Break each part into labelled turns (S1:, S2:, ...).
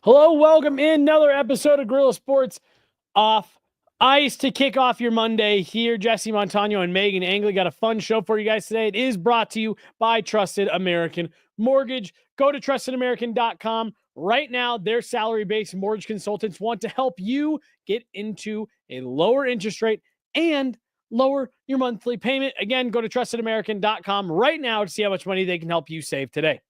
S1: Hello, welcome in another episode of Gorilla Sports Off Ice to kick off your Monday here. Jesse Montano and Meghan Angley got a fun show for you guys today. It is brought to you by Trusted American Mortgage. Go to trustedamerican.com. Right now, their salary-based mortgage consultants want to help you get into a lower interest rate and lower your monthly payment. Again, go to trustedamerican.com right now to see how much money they can help you save today.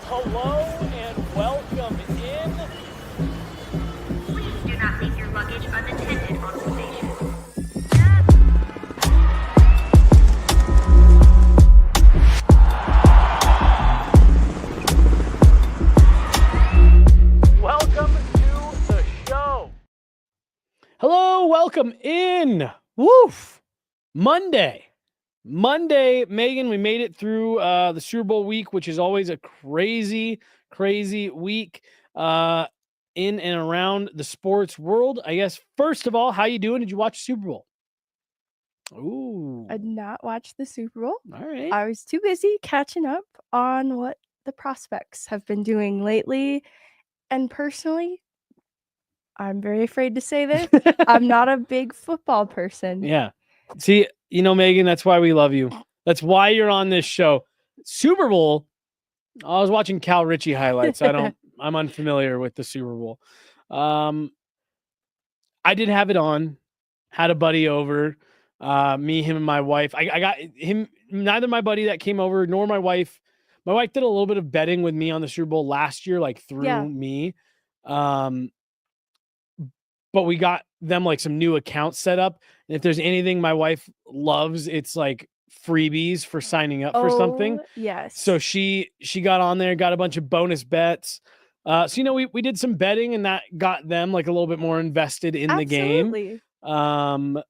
S1: Hello and welcome in.
S2: Please do not leave your luggage unattended on the station.
S1: Welcome to the show. Hello, welcome in. Woof. Monday, Meghan, we made it through the Super Bowl week, which is always a crazy week in and around the sports world. I guess, first of all, how you doing? Did you watch Super Bowl? Ooh.
S3: I did not watch the Super Bowl.
S1: All right.
S3: I was too busy catching up on what the prospects have been doing lately. And personally, I'm very afraid to say this. I'm not a big football person.
S1: Yeah. See, Meghan, that's why we love you. That's why you're on this show. Super Bowl. I was watching Cal Ritchie highlights. I'm unfamiliar with the Super Bowl. I did have it on, had a buddy over, me, him, and my wife. I got him, neither my buddy that came over nor my wife. My wife did a little bit of betting with me on the Super Bowl last year, like through me. But we got them like some new accounts set up. And if there's anything my wife loves, it's like freebies for signing up for something.
S3: Yes.
S1: So she got on there, got a bunch of bonus bets. So, we did some betting and that got them like a little bit more invested in the game.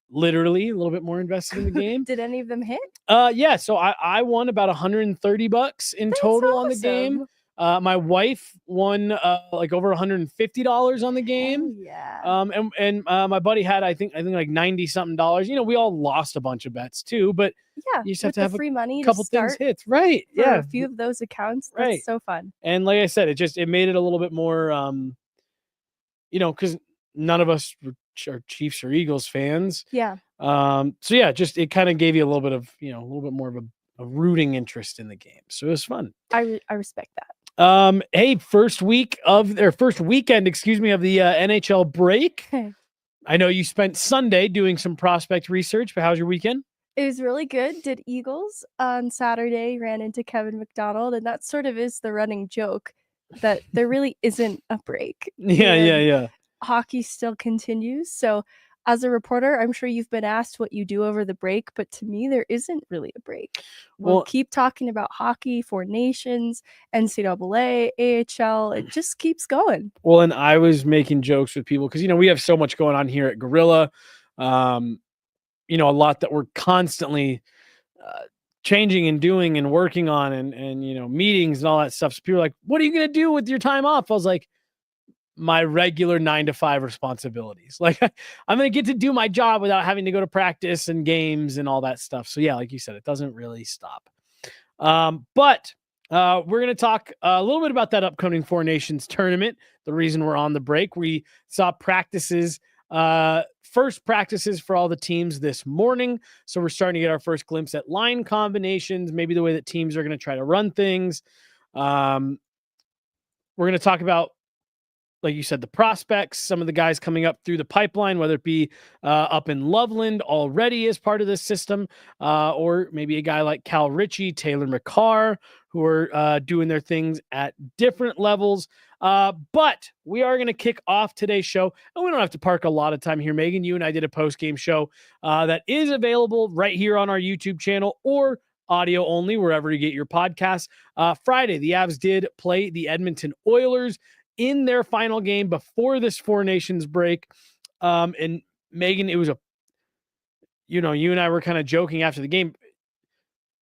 S1: Literally a little bit more invested in the game.
S3: Did any of them hit?
S1: Yeah. So I won about $130 in total on the game. My wife won like over $150 on the game.
S3: Yeah.
S1: And my buddy had I think like 90 something dollars. We all lost a bunch of bets too, but
S3: yeah,
S1: you just have to have
S3: free money.
S1: A couple things hits, right?
S3: Yeah, a few of those accounts. That's
S1: right.
S3: So fun.
S1: And like I said, it made it a little bit more, because none of us are Chiefs or Eagles fans.
S3: Yeah.
S1: So yeah, just it kind of gave you a little bit of a little bit more of a rooting interest in the game. So it was fun.
S3: I respect that.
S1: Hey, first weekend, of the NHL break. I know you spent Sunday doing some prospect research, but how's your weekend?
S3: It was really good. Did Eagles on Saturday, ran into Kevin McDonald, and that sort of is the running joke that there really isn't a break.
S1: Yeah.
S3: Hockey still continues. So as a reporter, I'm sure you've been asked what you do over the break, but to me, there isn't really a break. We'll keep talking about hockey, Four Nations, NCAA, AHL. It just keeps going.
S1: Well, and I was making jokes with people because, we have so much going on here at Gorilla. A lot that we're constantly changing and doing and working on and meetings and all that stuff. So people are like, what are you going to do with your time off? I was like, my regular 9-to-5 responsibilities. Like I'm going to get to do my job without having to go to practice and games and all that stuff. So yeah, like you said, it doesn't really stop. But we're going to talk a little bit about that upcoming Four Nations tournament. The reason we're on the break, we saw practices, first practices for all the teams this morning. So we're starting to get our first glimpse at line combinations, maybe the way that teams are going to try to run things. We're going to talk about, like you said, the prospects, some of the guys coming up through the pipeline, whether it be up in Loveland already as part of this system, or maybe a guy like Cal Ritchie, Taylor Makar, who are doing their things at different levels. But we are going to kick off today's show, and we don't have to park a lot of time here. Meghan, you and I did a post-game show that is available right here on our YouTube channel or audio only, wherever you get your podcasts. Friday, the Avs did play the Edmonton Oilers in their final game before this Four Nations break. And Meghan, it was you and I were kind of joking after the game.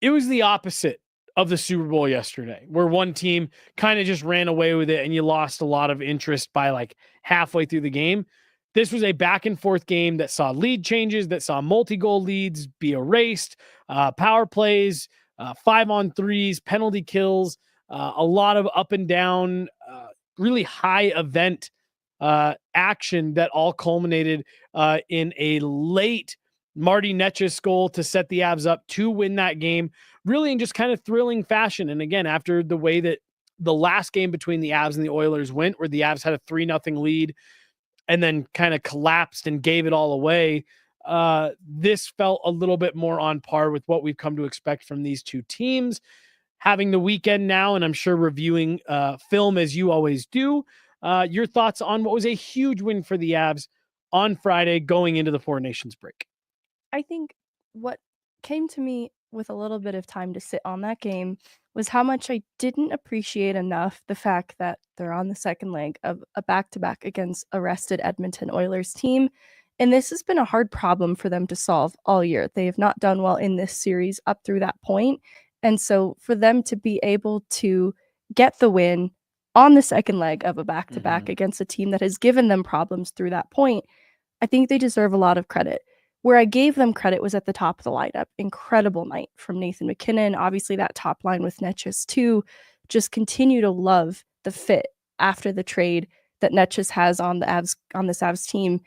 S1: It was the opposite of the Super Bowl yesterday, where one team kind of just ran away with it and you lost a lot of interest by like halfway through the game. This was a back and forth game that saw lead changes, that saw multi-goal leads be erased, power plays, 5-on-3s, penalty kills. a lot of up and down, really high event action that all culminated in a late Marty Necas goal to set the Avs up to win that game, really in just kind of thrilling fashion. And again, after the way that the last game between the Avs and the Oilers went, where the Avs had a 3-0 lead and then kind of collapsed and gave it all away, this felt a little bit more on par with what we've come to expect from these two teams. Having the weekend now, and I'm sure reviewing film as you always do, your thoughts on what was a huge win for the Avs on Friday going into the Four Nations break?
S3: I think what came to me with a little bit of time to sit on that game was how much I didn't appreciate enough the fact that they're on the second leg of a back-to-back against a rested Edmonton Oilers team. And this has been a hard problem for them to solve all year. They have not done well in this series up through that point. And so for them to be able to get the win on the second leg of a back-to-back against a team that has given them problems through that point, I think they deserve a lot of credit. Where I gave them credit was at the top of the lineup. Incredible night from Nathan MacKinnon. Obviously, that top line with Necas too. Just continue to love the fit after the trade that Necas has on this Avs team.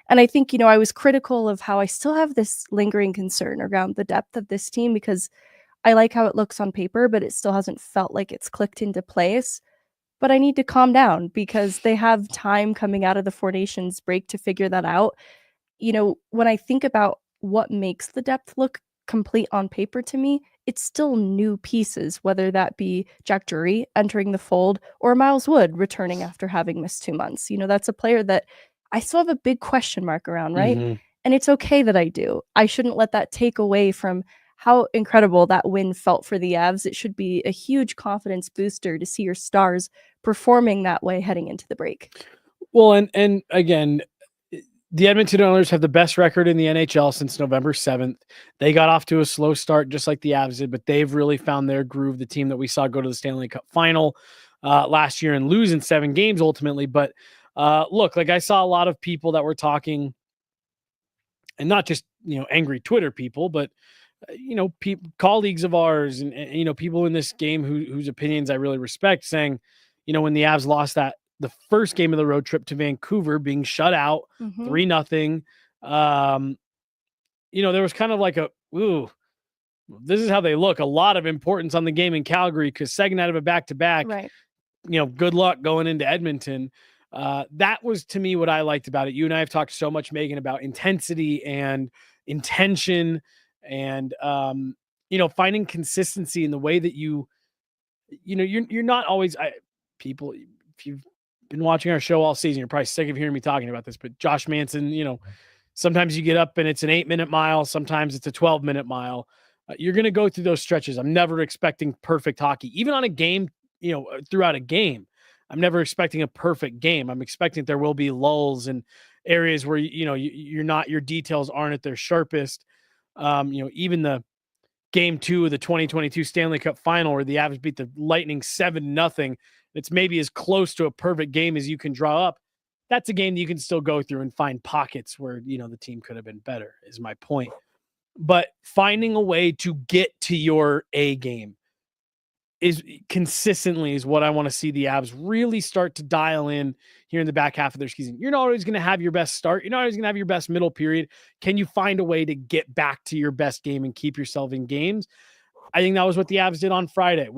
S3: And I think, I was critical of how I still have this lingering concern around the depth of this team, because I like how it looks on paper, but it still hasn't felt like it's clicked into place. But I need to calm down because they have time coming out of the Four Nations break to figure that out. When I think about what makes the depth look complete on paper to me, it's still new pieces, whether that be Jack Drury entering the fold or Miles Wood returning after having missed 2 months. That's a player that I still have a big question mark around, right? And it's okay that I do. I shouldn't let that take away from how incredible that win felt for the Avs. It should be a huge confidence booster to see your stars performing that way heading into the break.
S1: Well, and again, the Edmonton Oilers have the best record in the NHL since November 7th. They got off to a slow start just like the Avs did, but they've really found their groove. The team that we saw go to the Stanley Cup final last year and lose in 7 games ultimately. But look, like I saw a lot of people that were talking, and not just, angry Twitter people, but colleagues of ours and people in this game whose opinions I really respect, saying, when the Avs lost the first game of the road trip to Vancouver, being shut out 3-0, there was kind of like this is how they look. A lot of importance on the game in Calgary because second out of a back-to-back,
S3: right.
S1: Good luck going into Edmonton. That was, to me, what I liked about it. You and I have talked so much, Megan, about intensity and intention and, finding consistency in the way that you're not always people, if you've been watching our show all season, you're probably sick of hearing me talking about this, but Josh Manson, sometimes you get up and it's an 8-minute mile. Sometimes it's a 12-minute mile. You're going to go through those stretches. I'm never expecting perfect hockey, even on a game, throughout a game. I'm never expecting a perfect game. I'm expecting there will be lulls and areas where, your details aren't at their sharpest. Even the game 2 of the 2022 Stanley Cup final where the Avs beat the Lightning 7-0. It's maybe as close to a perfect game as you can draw up. That's a game that you can still go through and find pockets where, the team could have been better, is my point. But finding a way to get to your A game is what I want to see the Avs really start to dial in here in the back half of their season. You're not always going to have your best start. You're not always going to have your best middle period. Can you find a way to get back to your best game and keep yourself in games? I think that was what the Avs did on Friday.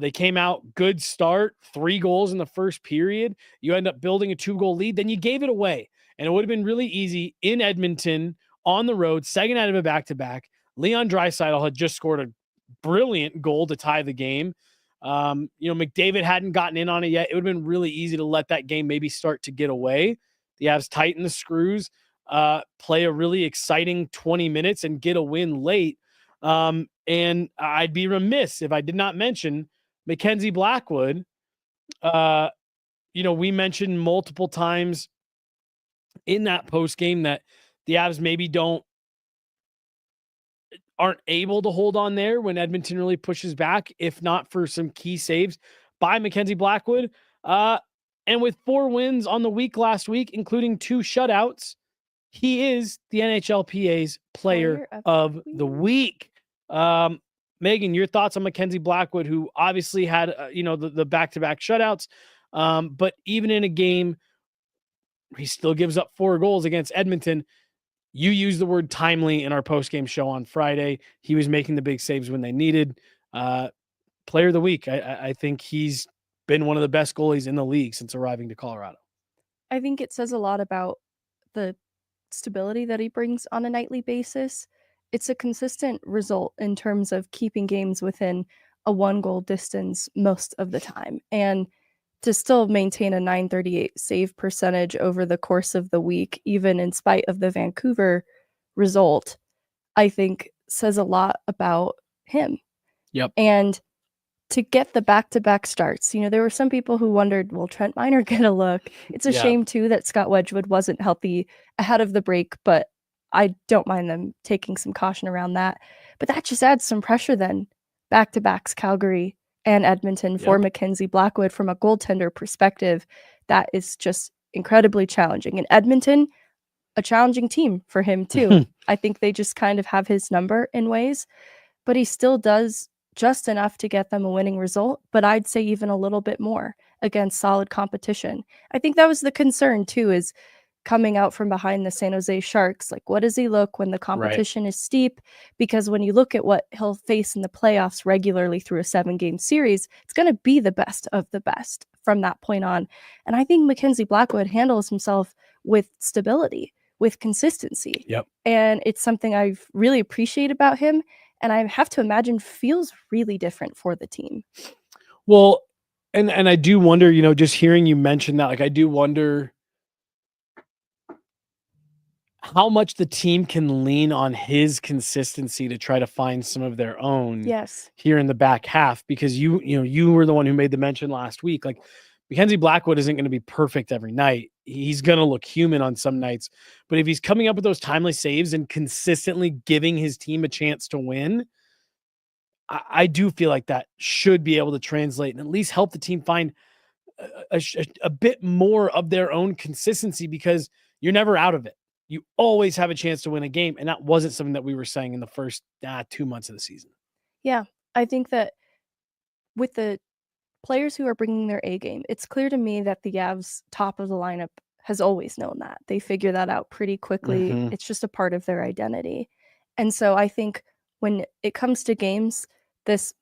S1: They came out, good start, 3 goals in the first period. You end up building a 2-goal lead. Then you gave it away. And it would have been really easy in Edmonton on the road, second out of a back-to-back. Leon Draisaitl had just scored a brilliant goal to tie the game. McDavid hadn't gotten in on it yet. It would have been really easy to let that game maybe start to get away. The Avs tighten the screws, play a really exciting 20 minutes and get a win late. And I'd be remiss if I did not mention Mackenzie Blackwood. We mentioned multiple times in that post game that the Avs maybe aren't able to hold on there when Edmonton really pushes back, if not for some key saves by Mackenzie Blackwood. And with 4 wins on the week last week, including 2 shutouts, he is the NHLPA's player of the week. Megan, your thoughts on Mackenzie Blackwood, who obviously had, the back-to-back shutouts. But even in a game, he still gives up 4 goals against Edmonton. You used the word timely in our post-game show on Friday. He was making the big saves when they needed. Player of the week. I think he's been one of the best goalies in the league since arriving to Colorado.
S3: I think it says a lot about the stability that he brings on a nightly basis. It's a consistent result in terms of keeping games within a 1-goal distance most of the time. And to still maintain a .938 save percentage over the course of the week, even in spite of the Vancouver result, I think says a lot about him.
S1: Yep.
S3: And to get the back-to-back starts, there were some people who wondered, will Trent Miner get a look? It's a shame, too, that Scott Wedgwood wasn't healthy ahead of the break, but I don't mind them taking some caution around that. But that just adds some pressure then. Back-to-backs, Calgary and Edmonton for Mackenzie Blackwood from a goaltender perspective. That is just incredibly challenging. And Edmonton, a challenging team for him, too. I think they just kind of have his number in ways, but he still does just enough to get them a winning result, but I'd say even a little bit more against solid competition. I think that was the concern too, is coming out from behind the San Jose Sharks. Like, what does he look when the competition is steep? Because when you look at what he'll face in the playoffs regularly through a 7-game series, it's going to be the best of the best from that point on. And I think Mackenzie Blackwood handles himself with stability, with consistency. And it's something I really appreciate about him. And I have to imagine feels really different for the team.
S1: Well, and I do wonder, just hearing you mention that, like, I do wonder how much the team can lean on his consistency to try to find some of their own here in the back half, because you were the one who made the mention last week. Like, Mackenzie Blackwood isn't going to be perfect every night. He's going to look human on some nights, but if he's coming up with those timely saves and consistently giving his team a chance to win, I do feel like that should be able to translate and at least help the team find a bit more of their own consistency, because you're never out of it. You always have a chance to win a game, and that wasn't something that we were saying in the first 2 months of the season.
S3: Yeah, I think that with the players who are bringing their A game, it's clear to me that the Avs top of the lineup has always known that. They figure that out pretty quickly. It's just a part of their identity. And so I think when it comes to games, this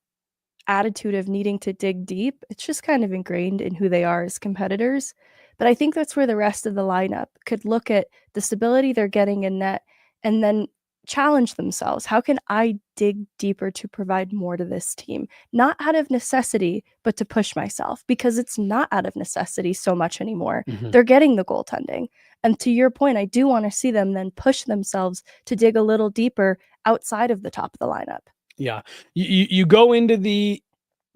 S3: attitude of needing to dig deep, it's just kind of ingrained in who they are as competitors. But I think that's where the rest of the lineup could look at the stability they're getting in net and then challenge themselves. How can I dig deeper to provide more to this team? Not out of necessity, but to push myself, because it's not out of necessity so much anymore. They're getting the goaltending. And to your point, I do want to see them then push themselves to dig a little deeper outside of the top of the lineup.
S1: Yeah. You go into the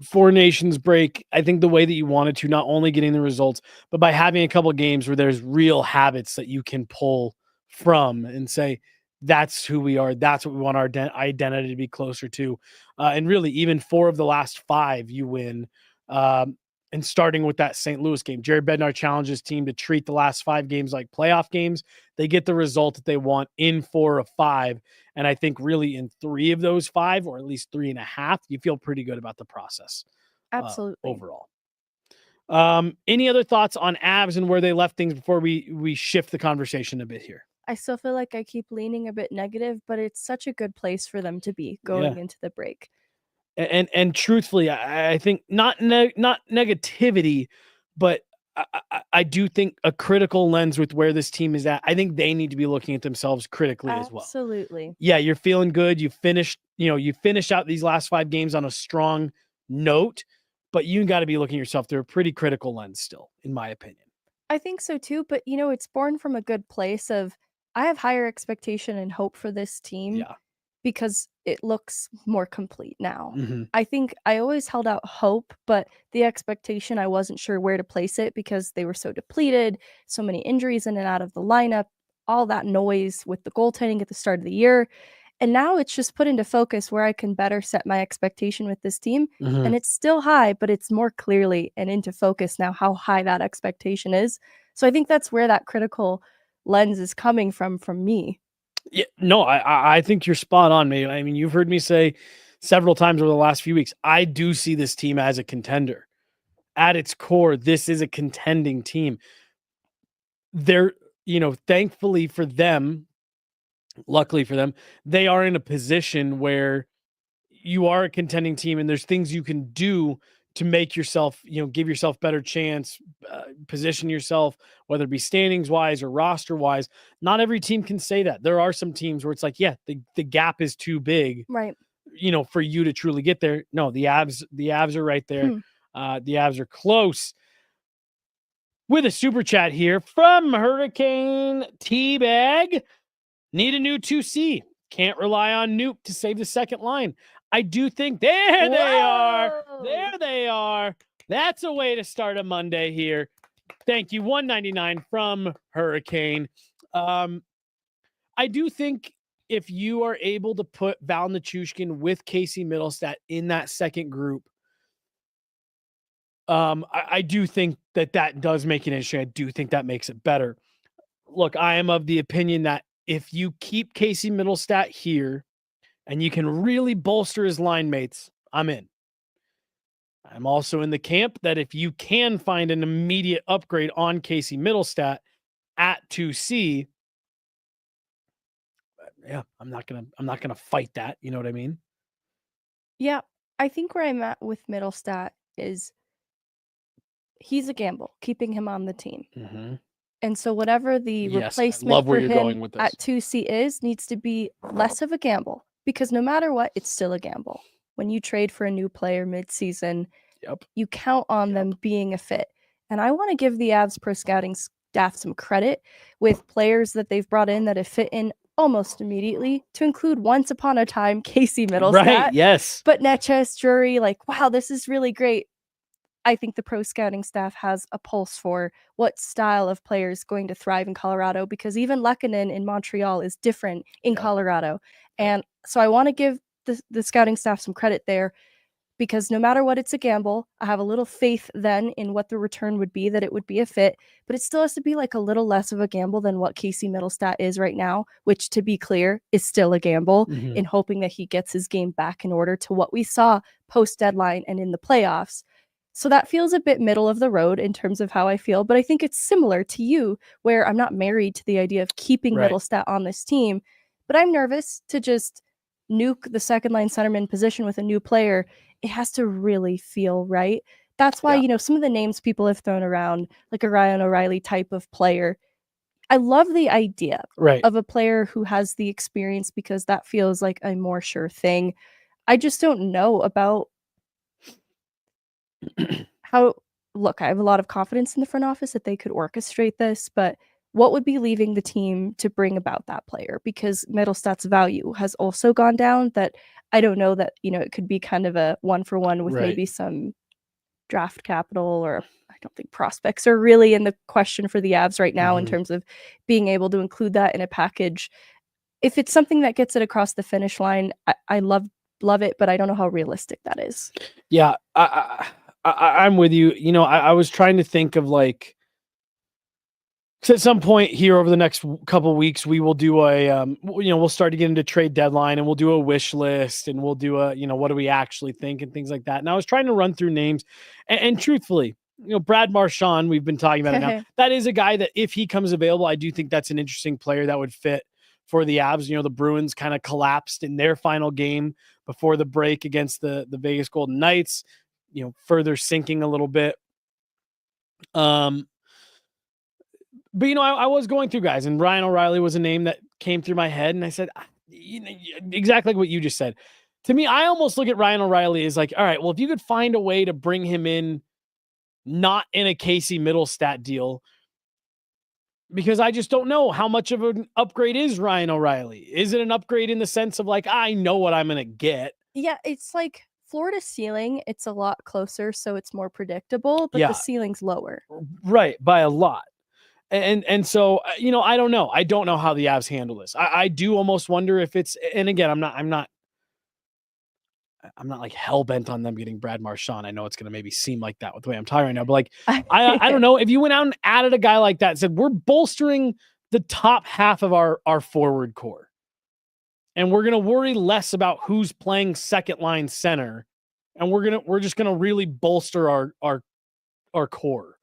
S1: Four Nations break, I think the way that you wanted to, not only getting the results, but by having a couple of games where there's real habits that you can pull from and say, that's who we are. That's what we want our identity to be closer to. And really, even 4 of the last 5 you win. And starting with that St. Louis game, Jared Bednar challenged his team to treat the last 5 games like playoff games. They get the result that they want in 4 of 5. And I think really in 3 of those 5, or at least 3.5, you feel pretty good about the process.
S3: Absolutely.
S1: Overall. Any other thoughts on Avs and where they left things before we shift the conversation a bit here?
S3: I still feel like I keep leaning a bit negative, but it's such a good place for them to be going into the break.
S1: And truthfully, I think not negativity, but I do think a critical lens with where this team is at. I think they need to be looking at themselves critically as well.
S3: Absolutely.
S1: Yeah, you're feeling good. You finished out these last 5 games on a strong note, but you got to be looking at yourself through a pretty critical lens still, in my opinion.
S3: I think so too, but it's born from a good place of, I have higher expectation and hope for this team.
S1: Yeah.
S3: Because it looks more complete now. I think I always held out hope, but the expectation, I wasn't sure where to place it because they were so depleted, so many injuries in and out of the lineup, all that noise with the goaltending at the start of the year. And now it's just put into focus where I can better set my expectation with this team. And it's still high, but it's more clearly and into focus now how high that expectation is. So I think that's where that critical lens is coming from me.
S1: Yeah, no, I think you're spot on, mate. I mean, you've heard me say several times over the last few weeks, I do see this team as a contender. At its core, this is a contending team. They're, thankfully for them, luckily for them, they are in a position where you are a contending team and there's things you can do to make yourself, give yourself better chance, position yourself, whether it be standings wise or roster wise. Not every team can say that. There are some teams where it's like, yeah, the gap is too big,
S3: Right.
S1: For you to truly get there. No, the Avs are right there. The Avs are close. With a super chat here from Hurricane Teabag. Need a new 2C. Can't rely on Nuke to save the second line. I do think there they are. There they are. That's a way to start a Monday here. Thank you. $1.99 from Hurricane. I do think if you are able to put Val Nichushkin with Casey Middlestat in that second group, I do think that does make it interesting. I do think that makes it better. Look, I am of the opinion that if you keep Casey Middlestat here and you can really bolster his line mates, I'm in. I'm also in the camp that if you can find an immediate upgrade on Casey Middlestat at 2C, yeah, I'm not gonna fight that. You know what I mean?
S3: Yeah, I think where I'm at with Middlestat is he's a gamble, keeping him on the team.
S1: Mm-hmm.
S3: And so whatever the
S1: Yes,
S3: replacement
S1: I love where
S3: for
S1: you're
S3: him
S1: going with this.
S3: at 2C needs to be less of a gamble, because no matter what, it's still a gamble. When you trade for a new player mid-season, you count on them being a fit. And I want to give the Avs pro scouting staff some credit with players that they've brought in that have fit in almost immediately, to include once upon a time Casey Middlestat.
S1: Right, yes.
S3: But Netchess, Drury, wow, this is really great. I think the pro scouting staff has a pulse for what style of player is going to thrive in Colorado, because even Lehkonen in Montreal is different in Colorado. And so I want to give the scouting staff some credit there, because no matter what, it's a gamble. I have a little faith then in what the return would be, that it would be a fit, but it still has to be a little less of a gamble than what Casey Middlestat is right now, which, to be clear, is still a gamble, in hoping that he gets his game back in order to what we saw post-deadline and in the playoffs. So that feels a bit middle of the road in terms of how I feel, but I think it's similar to you, where I'm not married to the idea of keeping Middlestat on this team, but I'm nervous to just nuke the second line centerman position with a new player. It has to really feel right. That's why, some of the names people have thrown around, like a Ryan O'Reilly type of player, I love the idea of a player who has the experience, because that feels like a more sure thing. I just don't know about look, I have a lot of confidence in the front office that they could orchestrate this, but what would be leaving the team to bring about that player? Because Middlestat's value has also gone down, that I don't know that, it could be kind of a 1-for-1 with maybe some draft capital, or I don't think prospects are really in the question for the Avs right now in terms of being able to include that in a package. If it's something that gets it across the finish line, I love it, but I don't know how realistic that is.
S1: Yeah, I'm with you. I was trying to think of because at some point here over the next couple of weeks, we will do we'll start to get into trade deadline, and we'll do a wish list, and we'll do what do we actually think and things like that. And I was trying to run through names, and truthfully, Brad Marchand, we've been talking about it now. That is a guy that if he comes available, I do think that's an interesting player that would fit for the Avs. The Bruins kind of collapsed in their final game before the break against the Vegas Golden Knights, further sinking a little bit. But I was going through guys, and Ryan O'Reilly was a name that came through my head, and I said, exactly like what you just said. To me, I almost look at Ryan O'Reilly as all right, well, if you could find a way to bring him in, not in a Casey Middlestat deal, because I just don't know how much of an upgrade is Ryan O'Reilly. Is it an upgrade in the sense of I know what I'm going to get? Yeah,
S3: it's floor to ceiling, it's a lot closer, so it's more predictable, but the ceiling's lower.
S1: Right, by a lot. And so, I don't know. I don't know how the Avs handle this. I do almost wonder if it's, and again, I'm not hell bent on them getting Brad Marchand. I know it's going to maybe seem like that with the way I'm talking right now, but I don't know if you went out and added a guy like that and said, we're bolstering the top half of our forward core. and we're gonna worry less about who's playing second line center, and we're just gonna really bolster our core,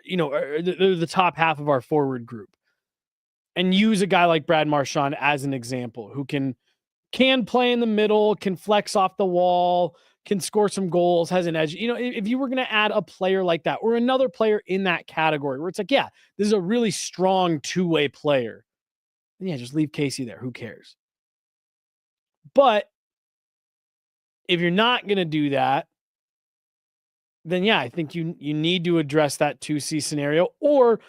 S1: the top half of our forward group, and use a guy like Brad Marchand as an example, who can play in the middle, can flex off the wall, can score some goals, has an edge. If you were going to add a player like that or another player in that category where it's like, yeah, this is a really strong two-way player, then yeah, just leave Casey there. Who cares? But if you're not going to do that, then yeah, I think you need to address that 2C scenario. Or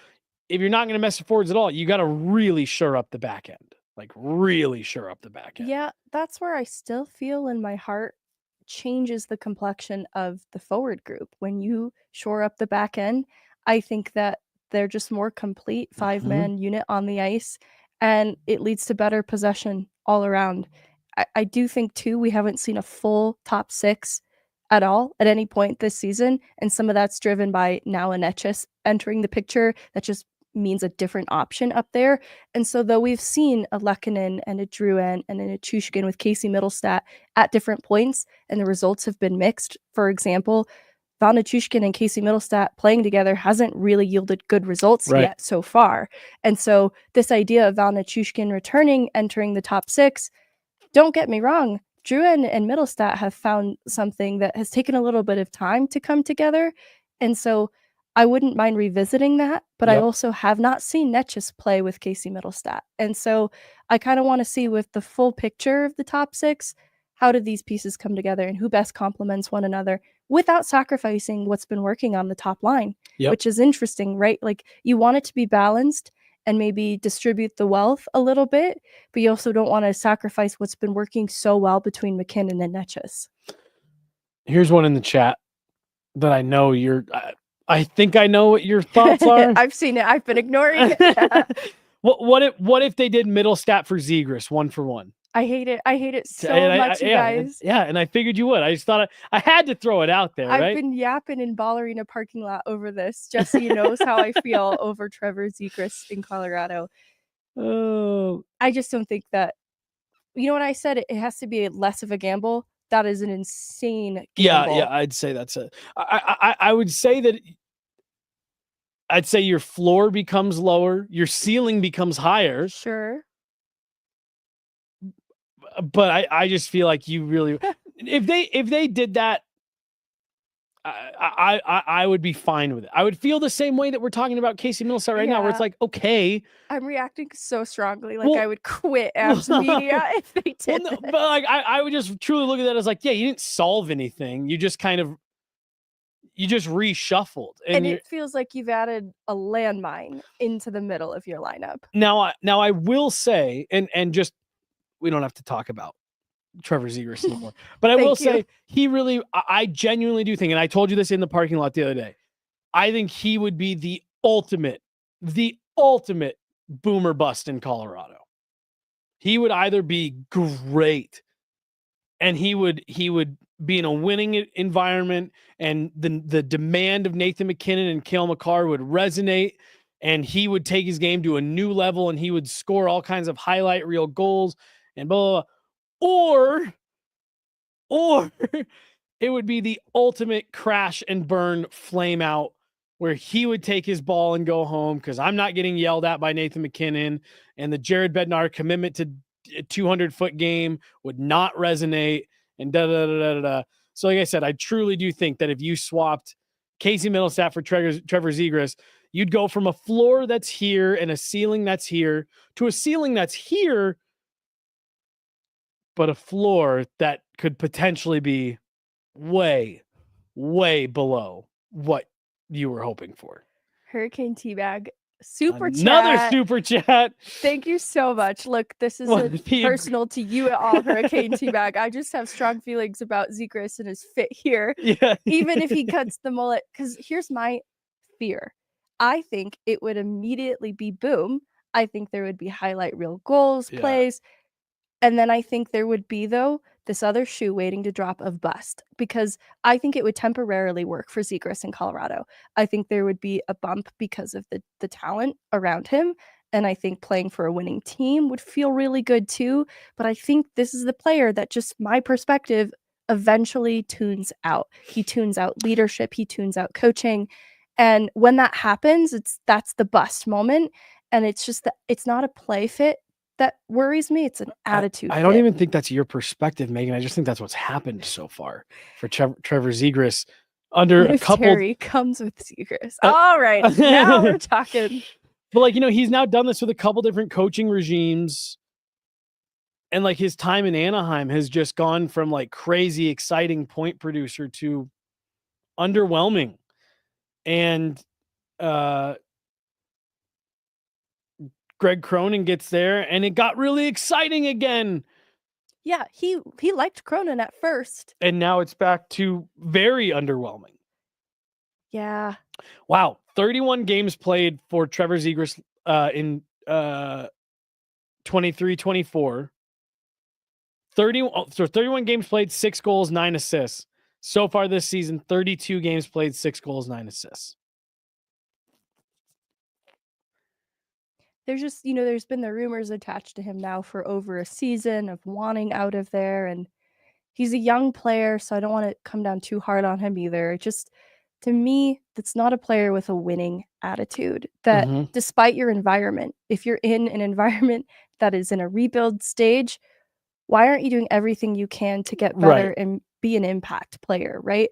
S1: if you're not going to mess with forwards at all, you got to really shore up the back end. Like really shore up the back end.
S3: Yeah, that's where I still feel in my heart changes the complexion of the forward group. When you shore up the back end, I think that they're just more complete five-man unit on the ice, and it leads to better possession all around. I do think, too, we haven't seen a full top six at all at any point this season, and some of that's driven by now Anechis entering the picture. That just means a different option up there. And so though we've seen a Lehkonen and a Drouin and a Nichushkin with Casey Middlestat at different points, and the results have been mixed. For example, Val Nichushkin and Casey Middlestat playing together hasn't really yielded good results yet so far. And so this idea of Val Nichushkin returning, entering the top six, don't get me wrong, Drouin and Middlestat have found something that has taken a little bit of time to come together. And so I wouldn't mind revisiting that, but I also have not seen Necas play with Casey Middlestat. And so I kind of want to see, with the full picture of the top six, how do these pieces come together and who best complements one another without sacrificing what's been working on the top line, which is interesting, right? Like, you want it to be balanced and maybe distribute the wealth a little bit, but you also don't want to sacrifice what's been working so well between McKinnon and Necas.
S1: Here's one in the chat that I know I think I know what your thoughts are.
S3: I've seen it. I've been ignoring it.
S1: What if they did Middlestat for Zegras 1-for-1?
S3: I hate it. I hate it so much, you guys.
S1: And I figured you would. I just thought I had to throw it out there,
S3: I've been yapping in Ballerina parking lot over this. Jesse knows how I feel over Trevor Zegras in Colorado.
S1: Oh,
S3: I just don't think that, you know what I said? It has to be less of a gamble. That is an insane gamble.
S1: Yeah, I'd say that's it. I would say that I'd say your floor becomes lower, your ceiling becomes higher.
S3: Sure.
S1: But I just feel like you really, if they did that, I would be fine with it. I would feel the same way that we're talking about Casey Middlestat right now, where it's like, okay.
S3: I'm reacting so strongly. Like, I would quit Avs media if they did.
S1: No, but like, I would just truly look at that as like, yeah, you didn't solve anything. You just reshuffled.
S3: And it feels like you've added a landmine into the middle of your lineup.
S1: Now I will say, and just, we don't have to talk about Trevor Zegras anymore, but I will say I genuinely do think, and I told you this in the parking lot the other day, I think he would be the ultimate boomer bust in Colorado. He would either be great and he would be in a winning environment, and the demand of Nathan McKinnon and Cale Makar would resonate, and he would take his game to a new level, and he would score all kinds of highlight reel goals and blah, blah, blah. Or it would be the ultimate crash and burn flame out, where he would take his ball and go home because I'm not getting yelled at by Nathan McKinnon, and the Jared Bednar commitment to a 200-foot game would not resonate, and da-da-da-da-da. So like I said, I truly do think that if you swapped Casey Middlestat for Trevor Zegras, you'd go from a floor that's here and a ceiling that's here to a ceiling that's here, but a floor that could potentially be way, way below what you were hoping for.
S3: Hurricane Teabag, super chat.
S1: Another super chat.
S3: Thank you so much. Look, this isn't personal to you at all, Hurricane Teabag. I just have strong feelings about Zegras and his fit here.
S1: Yeah.
S3: Even if he cuts the mullet, because here's my fear. I think it would immediately be boom. I think there would be highlight reel goals, plays. And then I think there would be, though, this other shoe waiting to drop of bust, because I think it would temporarily work for Zegras in Colorado. I think there would be a bump because of the talent around him. And I think playing for a winning team would feel really good too. But I think this is the player that, just my perspective, eventually tunes out. He tunes out leadership. He tunes out coaching. And when that happens, that's the bust moment. And it's just that it's not a play fit that worries me. It's an attitude.
S1: I don't even think that's your perspective, Megan. I just think that's what's happened so far for Trevor Zegras. Under
S3: what
S1: a
S3: if
S1: couple,
S3: Terry comes with Zegras? All right, now we're talking.
S1: But like, he's now done this with a couple different coaching regimes. And like his time in Anaheim has just gone from like crazy exciting point producer to underwhelming. And Greg Cronin gets there and it got really exciting again.
S3: Yeah, he liked Cronin at first.
S1: And now it's back to very underwhelming.
S3: Yeah.
S1: Wow. 31 games played for Trevor Zegras in 23-24. 31 games played, 6 goals, 9 assists. So far this season, 32 games played, 6 goals, 9 assists.
S3: There's just, there's been the rumors attached to him now for over a season of wanting out of there. And he's a young player, so I don't want to come down too hard on him either. Just, to me, that's not a player with a winning attitude. That despite your environment, if you're in an environment that is in a rebuild stage, why aren't you doing everything you can to get better and be an impact player, right?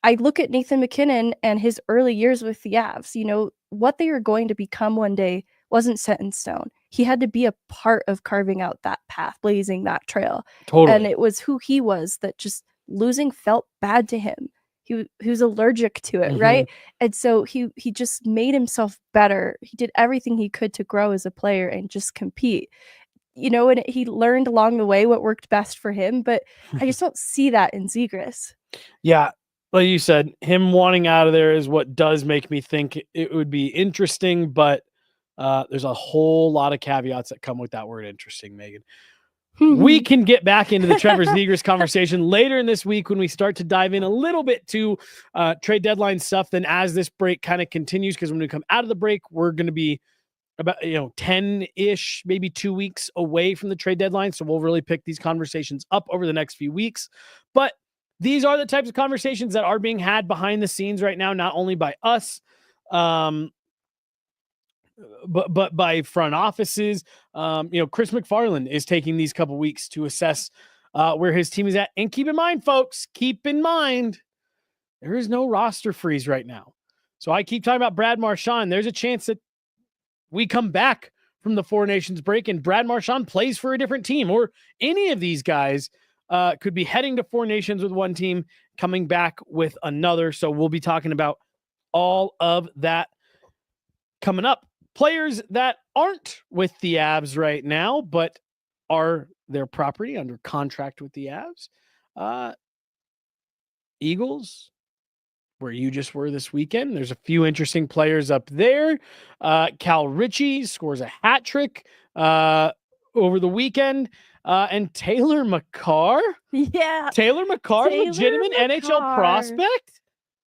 S3: I look at Nathan MacKinnon and his early years with the Avs. What they were going to become one day wasn't set in stone. He had to be a part of carving out that path, blazing that trail.
S1: Totally.
S3: And it was who he was that just losing felt bad to him. He was allergic to it, right? And so he just made himself better. He did everything he could to grow as a player and just compete. And he learned along the way what worked best for him, but I just don't see that in Zegras.
S1: Yeah. Like you said, him wanting out of there is what does make me think it would be interesting, but there's a whole lot of caveats that come with that word interesting, Megan. We can get back into the Trevor Zegras conversation later in this week when we start to dive in a little bit to trade deadline stuff. Then as this break kind of continues, because when we come out of the break, we're going to be about 10-ish, maybe 2 weeks away from the trade deadline. So we'll really pick these conversations up over the next few weeks. But these are the types of conversations that are being had behind the scenes right now, not only by us, but by front offices. Chris McFarland is taking these couple weeks to assess where his team is at. And keep in mind, folks, there is no roster freeze right now. So I keep talking about Brad Marchand. There's a chance that we come back from the Four Nations break and Brad Marchand plays for a different team, or any of these guys could be heading to Four Nations with one team, coming back with another. So we'll be talking about all of that coming up. Players that aren't with the Avs right now, but are their property under contract with the Avs. Eagles, where you just were this weekend. There's a few interesting players up there. Cal Ritchie scores a hat trick over the weekend. And Taylor Makar.
S3: Yeah.
S1: Taylor Makar, legitimate NHL prospect.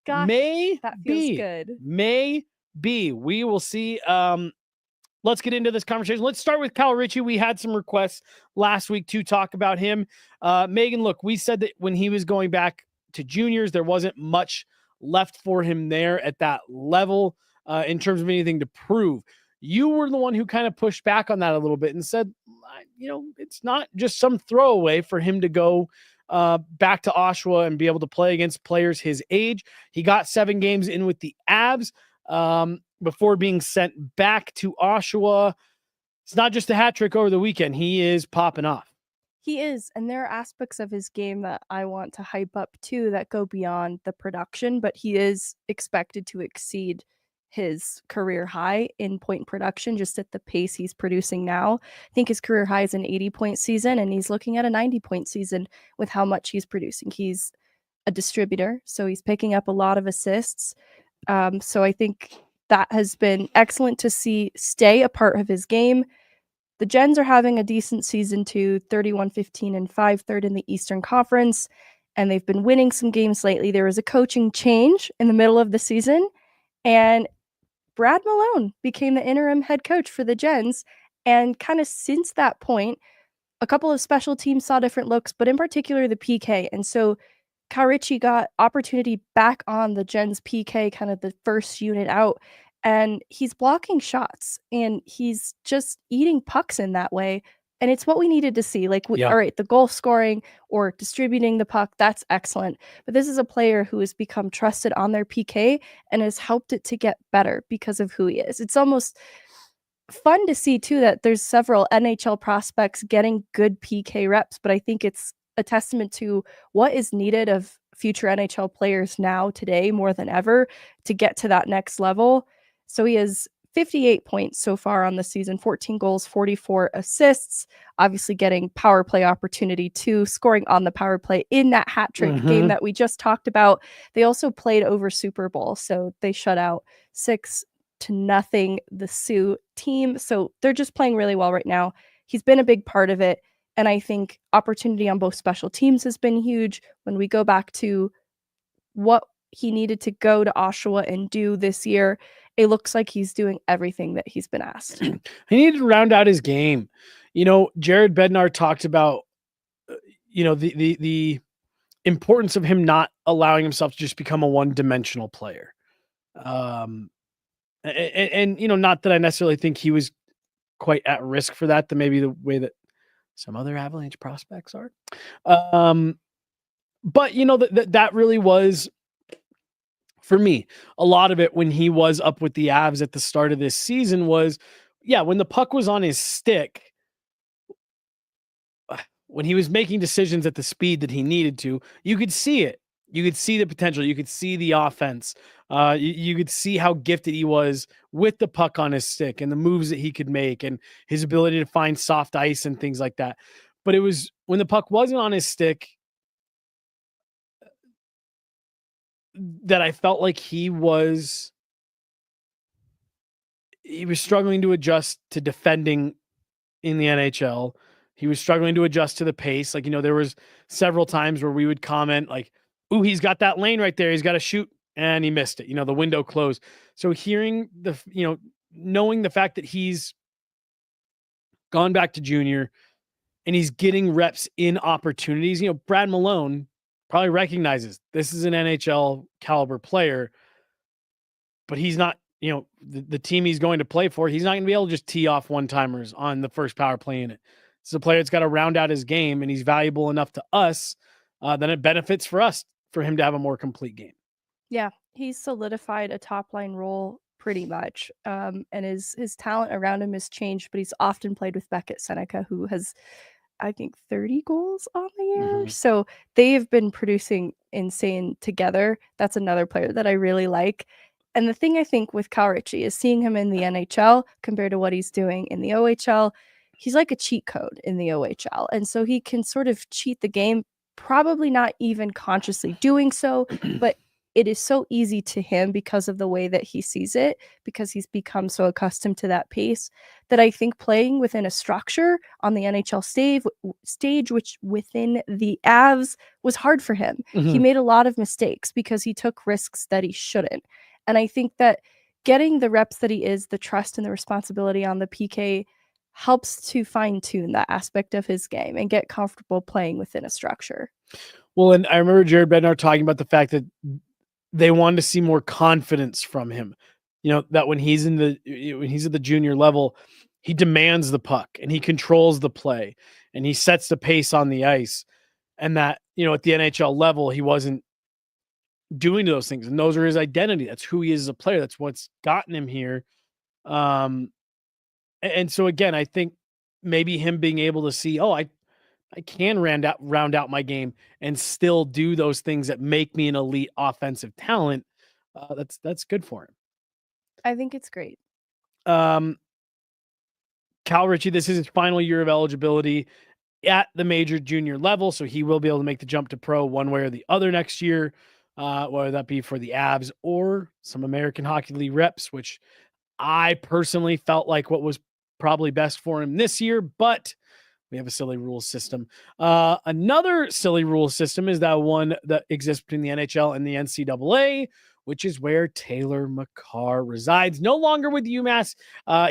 S3: Gosh, that feels good.
S1: May be. We will see. Let's get into this conversation. Let's start with Cal Ritchie. We had some requests last week to talk about him. Megan, look, we said that when he was going back to juniors, there wasn't much left for him there at that level in terms of anything to prove. You were the one who kind of pushed back on that a little bit and said, it's not just some throwaway for him to go back to Oshawa and be able to play against players his age. He got 7 games in with the Avs before being sent back to Oshawa. It's not just a hat trick over the weekend. He is popping off.
S3: He is, and there are aspects of his game that I want to hype up too that go beyond the production, but he is expected to exceed his career high in point production just at the pace he's producing now. I think his career high is an 80-point season, and he's looking at a 90-point season with how much he's producing. He's a distributor, so he's picking up a lot of assists. So I think that has been excellent to see stay a part of his game. The Gens are having a decent season too, 31-15-5, third in the Eastern Conference, and they've been winning some games lately. There was a coaching change in the middle of the season, and Brad Malone became the interim head coach for the Gens. And kind of since that point, a couple of special teams saw different looks, but in particular the PK. And so Cal Ritchie got opportunity back on the Gens PK, kind of the first unit out, and he's blocking shots and he's just eating pucks in that way. And it's what we needed to see. Like, all right, the goal scoring or distributing the puck, that's excellent. But this is a player who has become trusted on their PK and has helped it to get better because of who he is. It's almost fun to see, too, that there's several NHL prospects getting good PK reps, but I think it's a testament to what is needed of future NHL players now, today, more than ever, to get to that next level. So he has 58 points so far on the season, 14 goals, 44 assists, obviously getting power play opportunity too, scoring on the power play in that hat trick game that we just talked about. They also played over Super Bowl, so they shut out 6-0 the Sioux team. So they're just playing really well right now. He's been a big part of it. And I think opportunity on both special teams has been huge. When we go back to what he needed to go to Oshawa and do this year, it looks like he's doing everything that he's been asked.
S1: He needed to round out his game. Jared Bednar talked about, the importance of him not allowing himself to just become a one-dimensional player. And not that I necessarily think he was quite at risk for that, maybe the way that some other Avalanche prospects are. But that really was, for me, a lot of it when he was up with the Avs at the start of this season was, when the puck was on his stick, when he was making decisions at the speed that he needed to, you could see it. You could see the potential. You could see the offense. You could see how gifted he was with the puck on his stick and the moves that he could make and his ability to find soft ice and things like that. But it was when the puck wasn't on his stick that I felt like he was struggling to adjust to defending in the NHL. He was struggling to adjust to the pace. Like, there was several times where we would comment like, ooh, he's got that lane right there. He's got to shoot. And he missed it. The window closed. So hearing knowing the fact that he's gone back to junior and he's getting reps in opportunities, Brad Malone probably recognizes this is an NHL caliber player, but he's not, the team he's going to play for, he's not going to be able to just tee off one-timers on the first power play in it. It's a player that's got to round out his game, and he's valuable enough to us that it benefits for us for him to have a more complete game.
S3: Yeah, he's solidified a top-line role pretty much, and his talent around him has changed, but he's often played with Beckett Seneca, who has, I think, 30 goals on the year. So they have been producing insane together. That's another player that I really like. And the thing I think with Cal Ritchie is seeing him in the NHL compared to what he's doing in the OHL. He's like a cheat code in the OHL. And so he can sort of cheat the game, probably not even consciously doing so, but it is so easy to him because of the way that he sees it, because he's become so accustomed to that pace, that I think playing within a structure on the NHL stage, which within the Avs was hard for him. He made a lot of mistakes because he took risks that he shouldn't. And I think that getting the reps that he is, the trust and the responsibility on the PK helps to fine-tune that aspect of his game and get comfortable playing within a structure.
S1: Well, and I remember Jared Bednar talking about the fact that they wanted to see more confidence from him. That when he's at the junior level, he demands the puck and he controls the play and he sets the pace on the ice. And that, at the NHL level, he wasn't doing those things. And those are his identity. That's who he is as a player. That's what's gotten him here. And so again, I think maybe him being able to see, I can round out my game and still do those things that make me an elite offensive talent. That's good for him.
S3: I think it's great.
S1: Cal Ritchie, this is his final year of eligibility at the major junior level, so he will be able to make the jump to pro one way or the other next year, whether that be for the Avs or some American Hockey League reps, which I personally felt like what was probably best for him this year, but we have a silly rules system. Another silly rule system is that one that exists between the NHL and the NCAA, which is where Taylor Makar resides. No longer with UMass.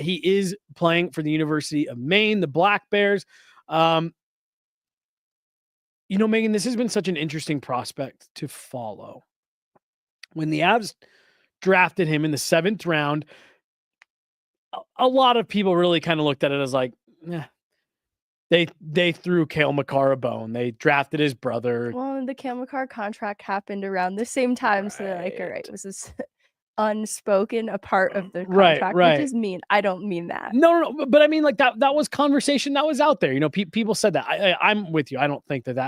S1: He is playing for the University of Maine, the Black Bears. Meghan, this has been such an interesting prospect to follow. When the Avs drafted him in the 7th round, a lot of people really kind of looked at it as like, they threw Cale Makar a bone. They drafted his brother.
S3: Well, the Cale Makar contract happened around the same time, so they're like, all right, was this unspoken a part of the contract,
S1: right.
S3: which is mean. I don't mean that.
S1: No, but I mean, like that was conversation that was out there. People said that. I'm with you. I don't think Chris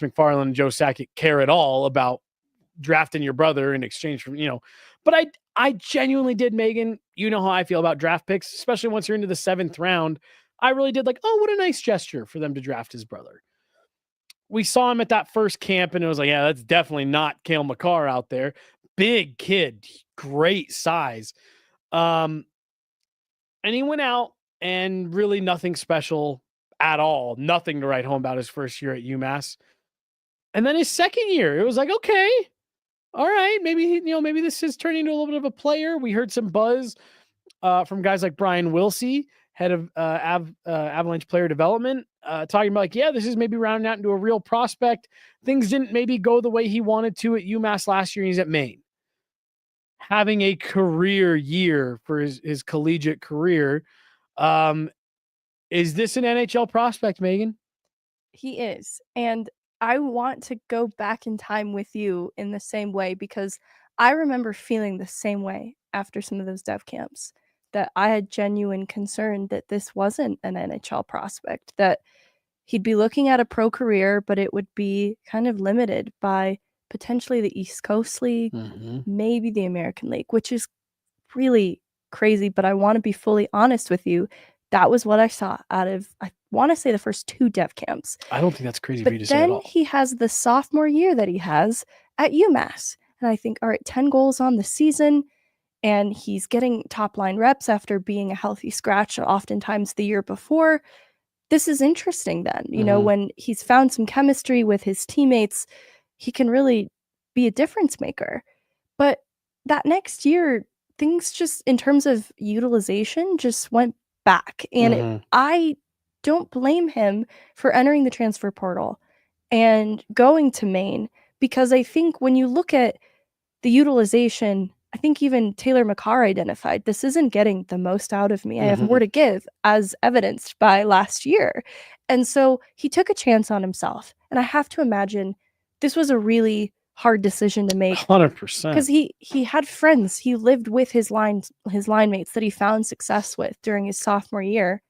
S1: McFarland and Joe Sakic care at all about drafting your brother in exchange for, but I genuinely did, Megan. You know how I feel about draft picks, especially once you're into the 7th round. I really did like, oh, what a nice gesture for them to draft his brother. We saw him at that first camp and it was like, yeah, that's definitely not Cale Makar out there. Big kid, great size. And he went out and really nothing special at all. Nothing to write home about his first year at UMass. And then his second year, it was like, okay, all right, maybe this is turning into a little bit of a player. We heard some buzz from guys like Brian Wilsey, head of Avalanche player development, talking about like, yeah, this is maybe rounding out into a real prospect. Things didn't maybe go the way he wanted to at UMass last year. And he's at Maine, having a career year for his collegiate career. Is this an NHL prospect, Megan?
S3: He is. And I want to go back in time with you in the same way, because I remember feeling the same way after some of those dev camps, that I had genuine concern that this wasn't an NHL prospect, that he'd be looking at a pro career, but it would be kind of limited by potentially the East Coast League, maybe the American League, which is really crazy. But I want to be fully honest with you. That was what I saw out of, I want to say, the first 2 dev camps.
S1: I don't think that's crazy for you to say at all.
S3: Then he has the sophomore year that he has at UMass. And I think, all right, 10 goals on the season. And he's getting top line reps after being a healthy scratch oftentimes the year before. This is interesting then. When he's found some chemistry with his teammates, he can really be a difference maker. But that next year, things just, in terms of utilization, just went back. And I don't blame him for entering the transfer portal and going to Maine, because I think when you look at the utilization, I think even Taylor Makar identified, this isn't getting the most out of me. I have more to give, as evidenced by last year. And so he took a chance on himself. And I have to imagine this was a really hard decision to make.
S1: 100%.
S3: Because he had friends. He lived with his line mates that he found success with during his sophomore year.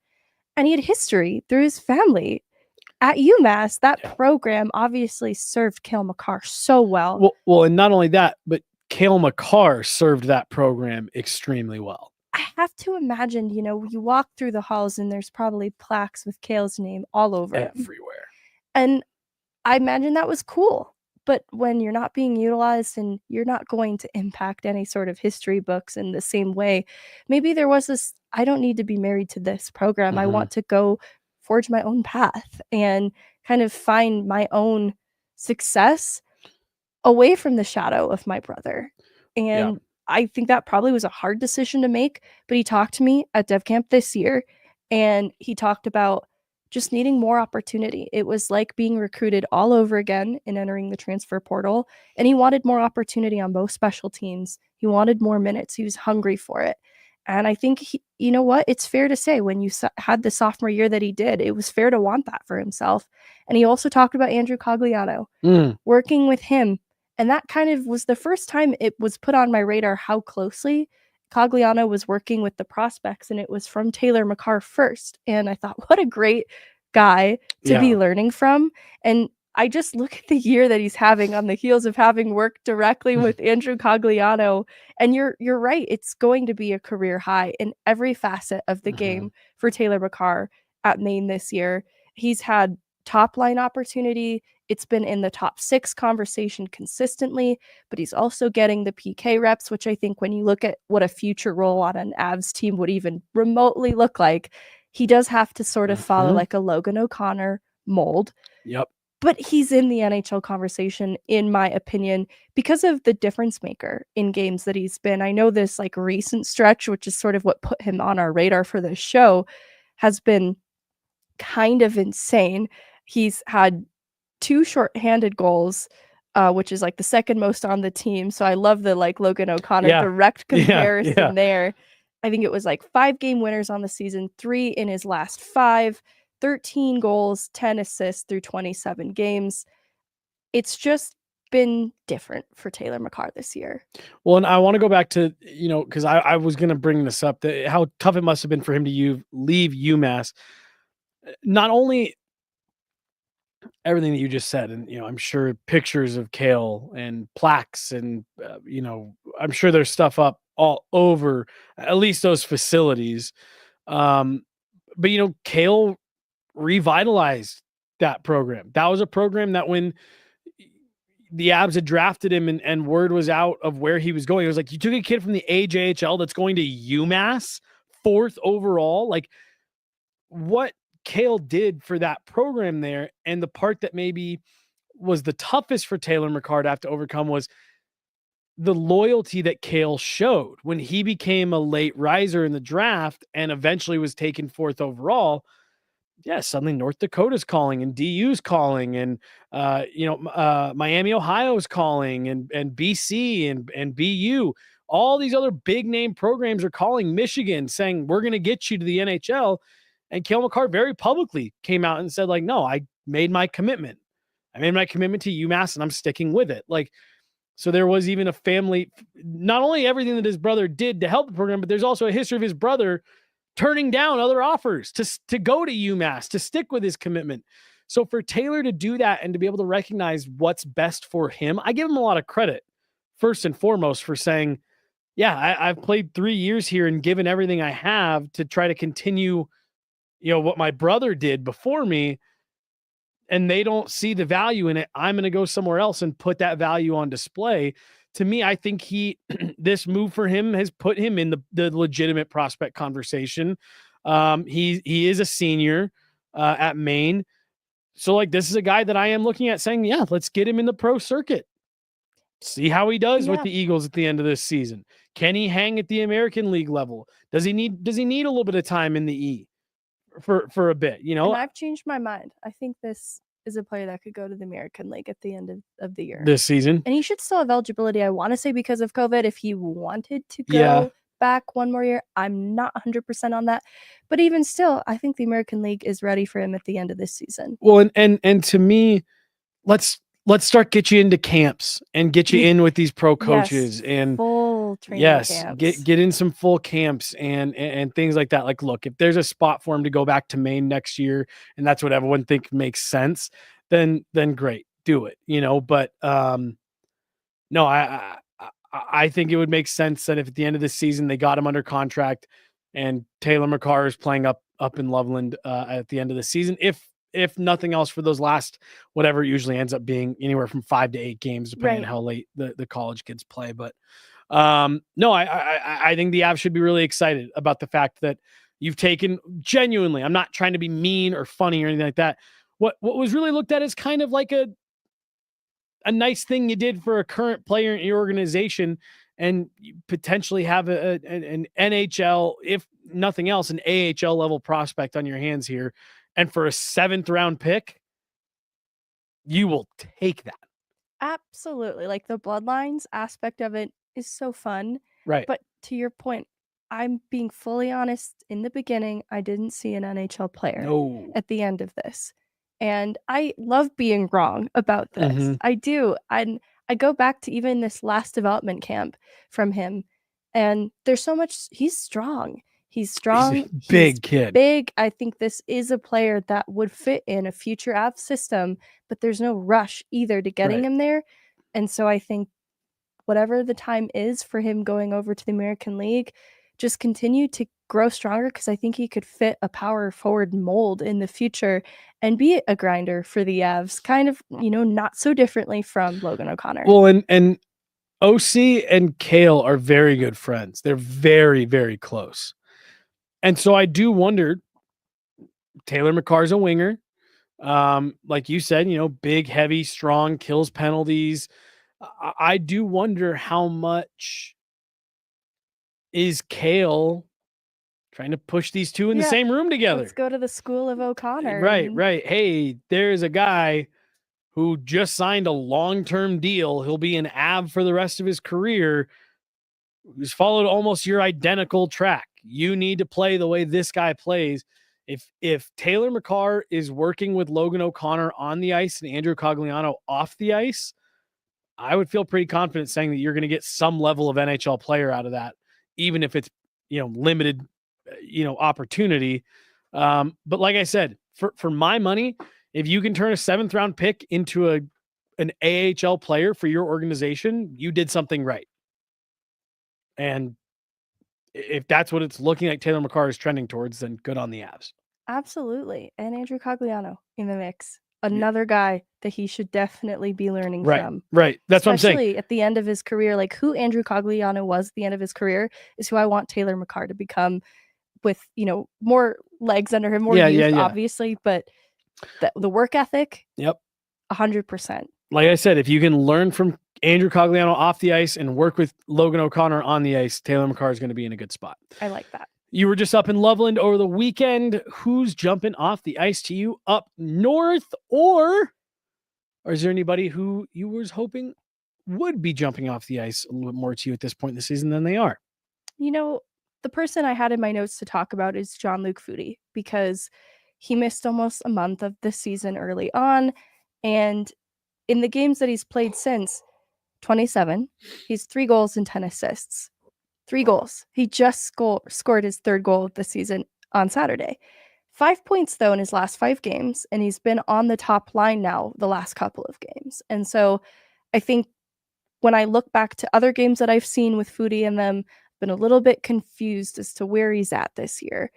S3: And he had history through his family. At UMass, that program obviously served Cale Makar so well.
S1: Well, and not only that, but Cale Makar served that program extremely well.
S3: I have to imagine, you walk through the halls and there's probably plaques with Cale's name all over
S1: everywhere.
S3: And I imagine that was cool. But when you're not being utilized and you're not going to impact any sort of history books in the same way, maybe there was this, I don't need to be married to this program. I want to go forge my own path and kind of find my own success away from the shadow of my brother. And I think that probably was a hard decision to make, but he talked to me at Dev Camp this year, and he talked about just needing more opportunity. It was like being recruited all over again and entering the transfer portal, and he wanted more opportunity on both special teams. He wanted more minutes. He was hungry for it. And I think, you know what? It's fair to say when you had the sophomore year that he did, it was fair to want that for himself. And he also talked about Andrew Cogliano, working with him. And that kind of was the first time it was put on my radar how closely Cogliano was working with the prospects. And it was from Taylor Makar first. And I thought, what a great guy to be learning from. And I just look at the year that he's having on the heels of having worked directly with Andrew Cogliano. And you're right. It's going to be a career high in every facet of the game for Taylor Makar at Maine this year. He's had top line opportunity. It's been in the top 6 conversation consistently, but he's also getting the PK reps, which I think when you look at what a future role on an Avs team would even remotely look like, he does have to sort of follow like a Logan O'Connor mold.
S1: Yep.
S3: but he's in the NHL conversation, in my opinion, because of the difference maker in games that he's been. I know this like recent stretch, which is sort of what put him on our radar for this show, has been kind of insane. He's had 2 shorthanded goals, which is like the second most on the team. So I love the like Logan O'Connor direct comparison there. I think it was like 5 game winners on the season, 3 in his last 5. 13 goals, 10 assists through 27 games. It's just been different for Taylor Makar this year.
S1: Well, and I want to go back to, because I was going to bring this up, how tough it must have been for him to leave UMass. Not only everything that you just said, and, I'm sure pictures of Cale and plaques and, I'm sure there's stuff up all over at least those facilities. But, Cale revitalized that program. That was a program that when the Avs had drafted him and word was out of where he was going, it was like, you took a kid from the AJHL that's going to UMass 4th overall. Like, what Cale did for that program there, and the part that maybe was the toughest for Taylor Makar to have to overcome was the loyalty that Cale showed when he became a late riser in the draft and eventually was taken 4th overall. Yeah, suddenly North Dakota's calling and DU's calling and, Miami, Ohio's calling and BC and BU. All these other big name programs are calling Michigan saying, we're going to get you to the NHL. And Cale Makar very publicly came out and said, like, no, I made my commitment. I made my commitment to UMass and I'm sticking with it. Like, so there was even a family, not only everything that his brother did to help the program, but there's also a history of his brother turning down other offers to go to UMass, to stick with his commitment. So for Taylor to do that and to be able to recognize what's best for him, I give him a lot of credit, first and foremost, for saying, yeah, I've played 3 years here and given everything I have to try to continue, what my brother did before me, and they don't see the value in it. I'm going to go somewhere else and put that value on display. To me, I think this move for him has put him in the legitimate prospect conversation. He is a senior at Maine. So like, this is a guy that I am looking at saying, yeah, let's get him in the pro circuit. See how he does with the Eagles at the end of this season. Can he hang at the American League level? Does he need a little bit of time in the E for a bit,
S3: And I've changed my mind. I think this is a player that could go to the American League at the end of the year.
S1: This season.
S3: And he should still have eligibility, I want to say, because of COVID, if he wanted to go back one more year. I'm not 100% on that. But even still, I think the American League is ready for him at the end of this season.
S1: Well, and to me, let's start get you into camps and get you in with these pro coaches and
S3: full training camps.
S1: get in some full camps and things like that. Like, look, if there's a spot for him to go back to Maine next year and that's what everyone think makes sense, then great, do it, but no, I think it would make sense that if at the end of the season they got him under contract and Taylor Makar is playing up in Loveland at the end of the season, if nothing else for those last, whatever it usually ends up being, anywhere from 5 to 8 games, depending on how late the college kids play. But no, I think the Avs should be really excited about the fact that you've taken, genuinely, I'm not trying to be mean or funny or anything like that. What was really looked at as kind of like a nice thing you did for a current player in your organization, and you potentially have an NHL, if nothing else, an AHL level prospect on your hands here. And for a 7th round pick, you will take that.
S3: Absolutely. Like, the bloodlines aspect of it is so fun.
S1: Right.
S3: But to your point, I'm being fully honest. In the beginning, I didn't see an NHL player at the end of this. And I love being wrong about this.
S1: Mm-hmm.
S3: I do. And I go back to even this last development camp from him. And there's so much. He's strong. He's strong.
S1: He's a big kid.
S3: Big. I think this is a player that would fit in a future Avs system, but there's no rush either to getting him there. And so I think whatever the time is for him going over to the American League, just continue to grow stronger, because I think he could fit a power forward mold in the future and be a grinder for the Avs, kind of, not so differently from Logan O'Connor.
S1: Well, and OC and Cale are very good friends. They're very, very close. And so I do wonder, Taylor Makar's a winger. Like you said, big, heavy, strong, kills penalties. I do wonder how much is Cal trying to push these two in the same room together.
S3: Let's go to the school of O'Connor.
S1: Right. Hey, there's a guy who just signed a long-term deal. He'll be an Av for the rest of his career, who's followed almost your identical track. You need to play the way this guy plays. If Taylor Makar is working with Logan O'Connor on the ice and Andrew Cogliano off the ice, I would feel pretty confident saying that you're going to get some level of NHL player out of that, even if it's, limited, opportunity. But like I said, for my money, if you can turn a 7th round pick into an AHL player for your organization, you did something right. And if that's what it's looking like Taylor Makar is trending towards, then good on the Avs.
S3: Absolutely. And Andrew Cogliano in the mix. Another guy that he should definitely be learning from.
S1: Right. That's what I'm saying.
S3: Especially at the end of his career, like who Andrew Cogliano was at the end of his career is who I want Taylor Makar to become with, more legs under him, more youth, obviously, but the work ethic.
S1: Yep.
S3: 100%.
S1: Like I said, if you can learn from Andrew Cogliano off the ice and work with Logan O'Connor on the ice, Taylor Makar is going to be in a good spot.
S3: I like that.
S1: You were just up in Loveland over the weekend. Who's jumping off the ice to you up north? Or is there anybody who you was hoping would be jumping off the ice a little bit more to you at this point in the season than they are?
S3: The person I had in my notes to talk about is Jean-Luc Foudy, because he missed almost a month of the season early on. And in the games that he's played since, 27, he's 3 goals and 10 assists. 3 goals. He just scored his 3rd goal of the season on Saturday. 5 points, though, in his last 5 games, and he's been on the top line now the last couple of games. And so I think when I look back to other games that I've seen with Foody and them, I've been a little bit confused as to where he's at this year.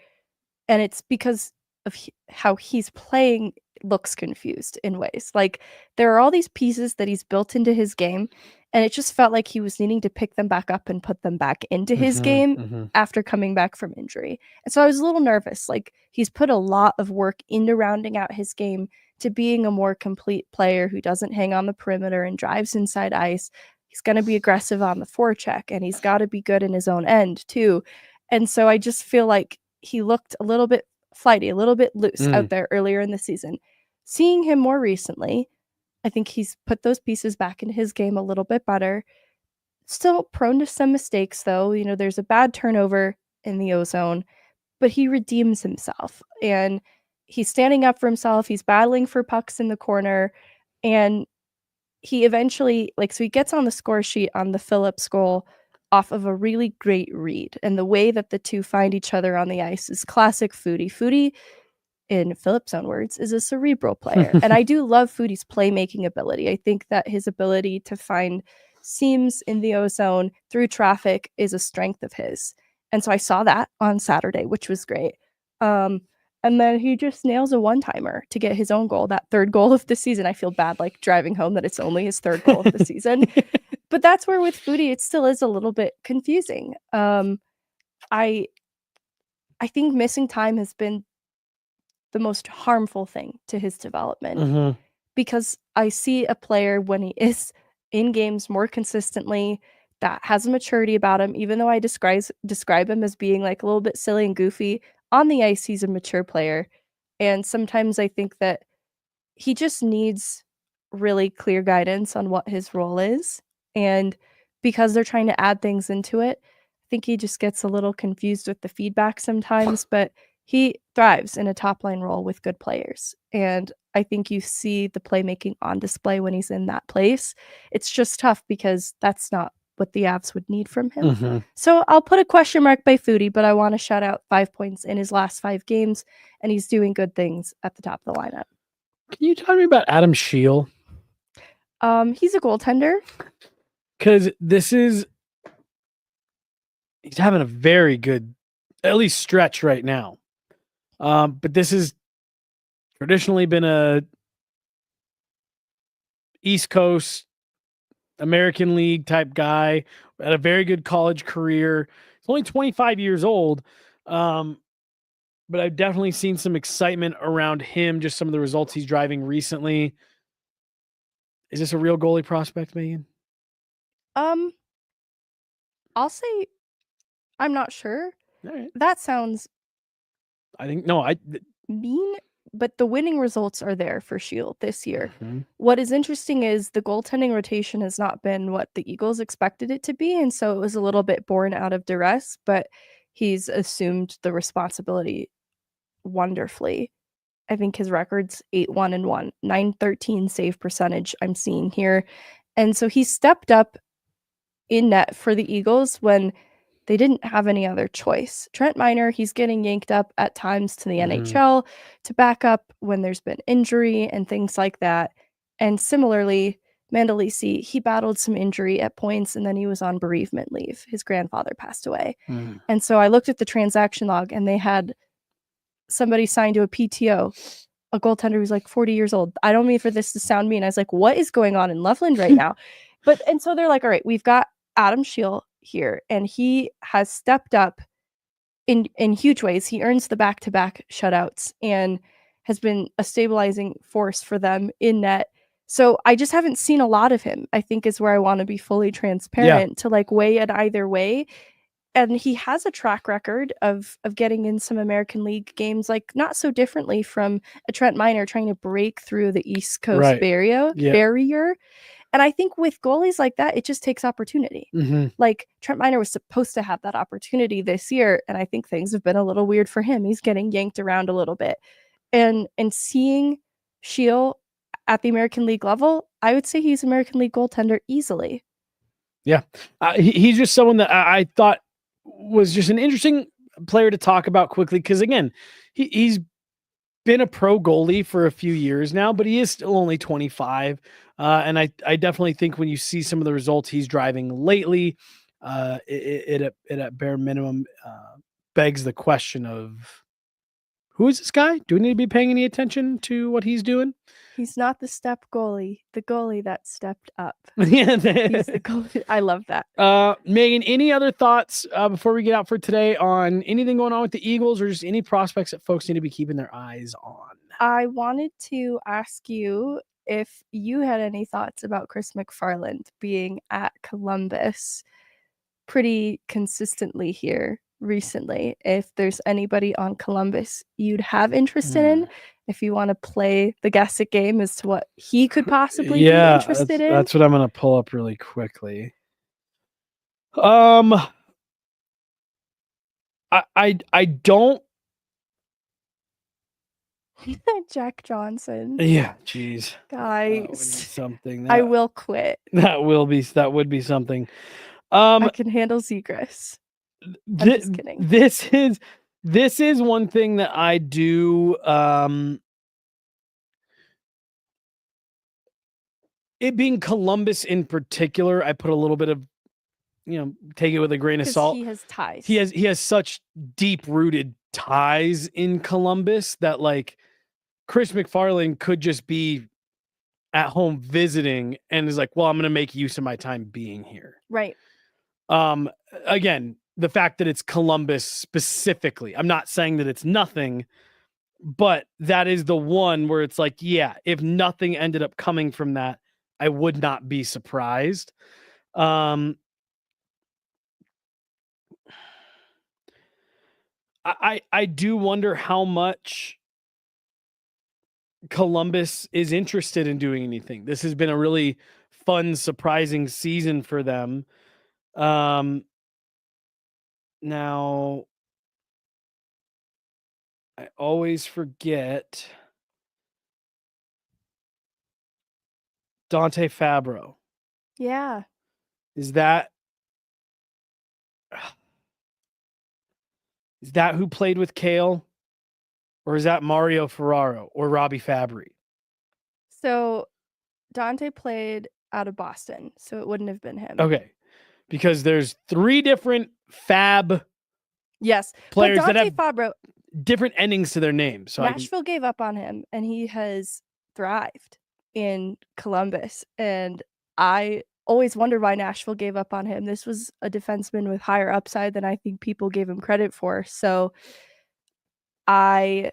S3: And it's because of how he's playing looks confused in ways. Like, there are all these pieces that he's built into his game, and it just felt like he was needing to pick them back up and put them back into his game after coming back from injury. And so I was a little nervous. Like, he's put a lot of work into rounding out his game to being a more complete player who doesn't hang on the perimeter and drives inside ice. He's going to be aggressive on the forecheck, and he's got to be good in his own end too. And so I just feel like he looked a little bit flighty, a little bit loose out there earlier in the season. Seeing him more recently, I think he's put those pieces back into his game a little bit better. Still prone to some mistakes, though. There's a bad turnover in the O-zone, but he redeems himself, and he's standing up for himself. He's battling for pucks in the corner, and he eventually, so he gets on the score sheet on the Phillips goal off of a really great read. And the way that the two find each other on the ice is classic Foody. Foody, in Phillips' own words, is a cerebral player. And I do love Foody's playmaking ability. I think that his ability to find seams in the O-zone through traffic is a strength of his. And so I saw that on Saturday, which was great. And then he just nails a one-timer to get his own goal, that 3rd goal of the season. I feel bad, driving home that it's only his 3rd goal of the season. But that's where with Foody, it still is a little bit confusing. I think missing time has been the most harmful thing to his development, because I see a player when he is in games more consistently that has a maturity about him, even though I describe him as being a little bit silly and goofy. On the ice, he's a mature player. And sometimes I think that he just needs really clear guidance on what his role is. And because they're trying to add things into it, I think he just gets a little confused with the feedback sometimes, but he thrives in a top line role with good players. And I think you see the playmaking on display when he's in that place. It's just tough because that's not what the Avs would need from him. So I'll put a question mark by Foody, but I want to shout out 5 points in his last 5 games, and he's doing good things at the top of the lineup.
S1: Can you tell me about Adam Scheel?
S3: He's a goaltender.
S1: Because he's having a very good, at least stretch right now. But this has traditionally been a East Coast American League type guy, had a very good college career. He's only 25 years old. But but I've definitely seen some excitement around him, just some of the results he's driving recently. Is this a real goalie prospect, Megan?
S3: I'll say I'm not sure.
S1: All right.
S3: That sounds
S1: I think no,
S3: mean, but the winning results are there for Shield this year.
S1: Mhm.
S3: What is interesting is the goaltending rotation has not been what the Eagles expected it to be, and so it was a little bit born out of duress, but he's assumed the responsibility wonderfully. I think his record's 8-1-1, 913 save percentage I'm seeing here. And so he stepped up in net for the Eagles when they didn't have any other choice. Trent Miner, he's getting yanked up at times to the NHL to back up when there's been injury and things like that. And similarly, Mandalisi, he battled some injury at points and then he was on bereavement leave. His grandfather passed away. And so I looked at the transaction log and they had somebody signed to a PTO, a goaltender who's like 40 years old. I don't mean for this to sound mean. I was like, what is going on in Loveland right now? And so they're like, all right, we've got Adam Scheel here, and he has stepped up in huge ways. He earns the back-to-back shutouts and has been a stabilizing force for them in net. So I just haven't seen a lot of him, I think is where I want to be fully transparent to like weigh it either way. And he has a track record of getting in some American League games, like not so differently from a Trent Miner trying to break through the East Coast barrier. And I think with goalies like that, it just takes opportunity. Like Trent Miner was supposed to have that opportunity this year, and I think things have been a little weird for him. He's getting yanked around a little bit. And seeing Scheel at the American League level, I would say he's American League goaltender easily.
S1: Yeah. He's just someone that I thought was just an interesting player to talk about quickly because, again, he's been a pro goalie for a few years now, but he is still only 25. And I definitely think when you see some of the results he's driving lately, it at bare minimum begs the question of who is this guy? Do we need to be paying any attention to what he's doing?
S3: He's not the step goalie, the goalie that stepped up.
S1: Yeah,
S3: he's the goalie. I love that.
S1: Megan, any other thoughts before we get out for today on anything going on with the Eagles or just any prospects that folks need to be keeping their eyes on?
S3: I wanted to ask you if you had any thoughts about Chris McFarland being at Columbus pretty consistently here recently. If there's anybody on Columbus you'd have interest in, if you want to play the guess-it game as to what he could possibly be interested in.
S1: That's what I'm going to pull up really quickly. I don't.
S3: Jack Johnson.
S1: Yeah, geez.
S3: Guys.
S1: Something.
S3: I will quit.
S1: That would be something.
S3: I can handle Zegras. I'm just kidding.
S1: This is one thing that I do. It being Columbus in particular, I put a little bit of, take it with a grain of salt.
S3: He has ties.
S1: He has such deep-rooted ties in Columbus that like Chris McFarland could just be at home visiting and is like, well, I'm going to make use of my time being here.
S3: Right.
S1: Again, the fact that it's Columbus specifically, I'm not saying that it's nothing, but that is the one where it's like, yeah, if nothing ended up coming from that, I would not be surprised. I do wonder how much Columbus is interested in doing anything. This has been a really fun, surprising season for them. Now, I always forget Dante Fabro.
S3: Yeah.
S1: Is that who played with Cal? Or is that Mario Ferraro or Robbie Fabry?
S3: So Dante played out of Boston, so it wouldn't have been him.
S1: Okay. Because there's 3 different Fab players that have
S3: Fabro,
S1: different endings to their names. So
S3: Nashville gave up on him, and he has thrived in Columbus. And I always wondered why Nashville gave up on him. This was a defenseman with higher upside than I think people gave him credit for. So I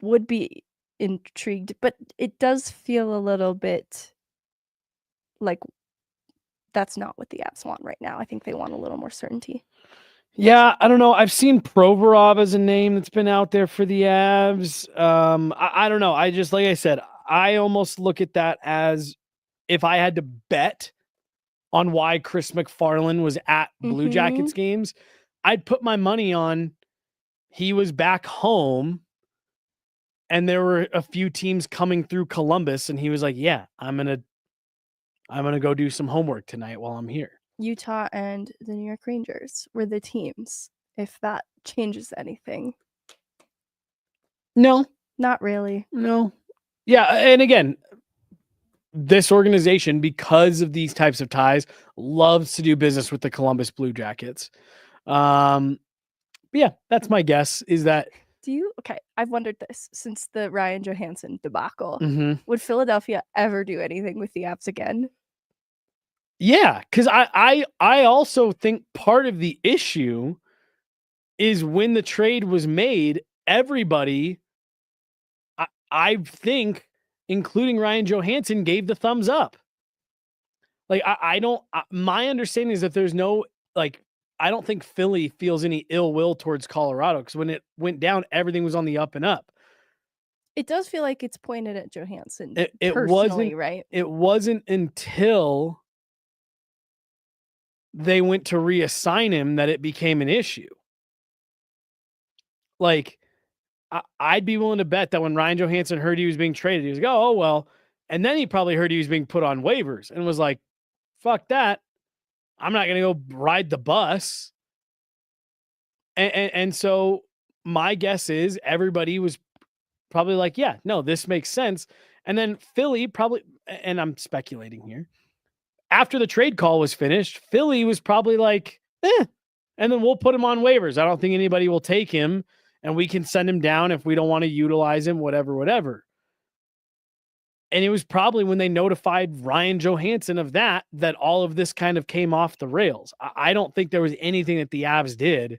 S3: would be intrigued, but it does feel a little bit like that's not what the Avs want right now. I think they want a little more certainty.
S1: Yeah, I don't know. I've seen Provorov as a name that's been out there for the Avs. I don't know. I just, like I said, I almost look at that as if I had to bet on why Chris McFarland was at Blue Jackets games, I'd put my money on he was back home and there were a few teams coming through Columbus and he was like, yeah, I'm going to go do some homework tonight while I'm here.
S3: Utah and the New York Rangers were the teams, if that changes anything.
S1: No.
S3: Not really.
S1: No. Yeah, and again, this organization, because of these types of ties, loves to do business with the Columbus Blue Jackets. But yeah, that's my guess, is that...
S3: Okay, I've wondered this since the Ryan Johansson debacle.
S1: Mm-hmm.
S3: Would Philadelphia ever do anything with the Avs again?
S1: Yeah, because I also think part of the issue is when the trade was made, everybody, I think, including Ryan Johansson, gave the thumbs up. Like, my understanding is that there's no, like, I don't think Philly feels any ill will towards Colorado because when it went down, everything was on the up and up.
S3: It does feel like it's pointed at Johansson
S1: It
S3: personally,
S1: wasn't,
S3: right?
S1: It wasn't until they went to reassign him that it became an issue. Like, I'd be willing to bet that when Ryan Johansson heard he was being traded, he was like, oh, well. And then he probably heard he was being put on waivers and was like, fuck that. I'm not going to go ride the bus. And so my guess is everybody was probably like, yeah, no, this makes sense. And then Philly probably, and I'm speculating here, after the trade call was finished, Philly was probably like, and then we'll put him on waivers. I don't think anybody will take him and we can send him down if we don't want to utilize him, whatever. And it was probably when they notified Ryan Johansson of that all of this kind of came off the rails. I don't think there was anything that the Avs did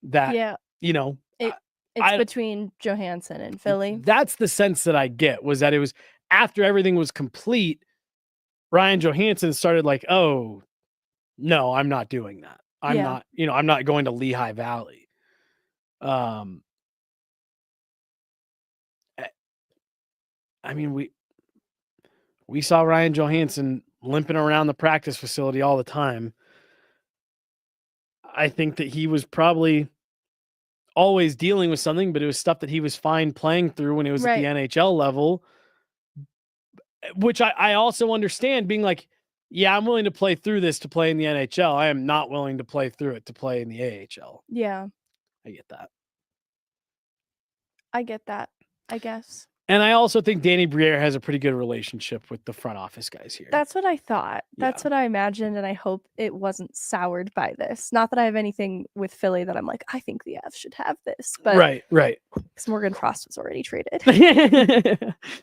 S1: that,
S3: it's between Johansson and Philly.
S1: That's the sense that I get, was that it was after everything was complete, Ryan Johansson started like, oh, no, I'm not doing that. I'm not going to Lehigh Valley. I mean, we saw Ryan Johansson limping around the practice facility all the time. I think that he was probably always dealing with something, but it was stuff that he was fine playing through when it was at the NHL level, which I also understand, being like, yeah, I'm willing to play through this to play in the NHL. I am not willing to play through it to play in the AHL.
S3: Yeah.
S1: I get that.
S3: I guess.
S1: And I also think Danny Briere has a pretty good relationship with the front office guys here.
S3: That's what I thought. That's what I imagined, and I hope it wasn't soured by this. Not that I have anything with Philly that I'm like, I think the Avs should have this. But
S1: right.
S3: Because Morgan Frost was already traded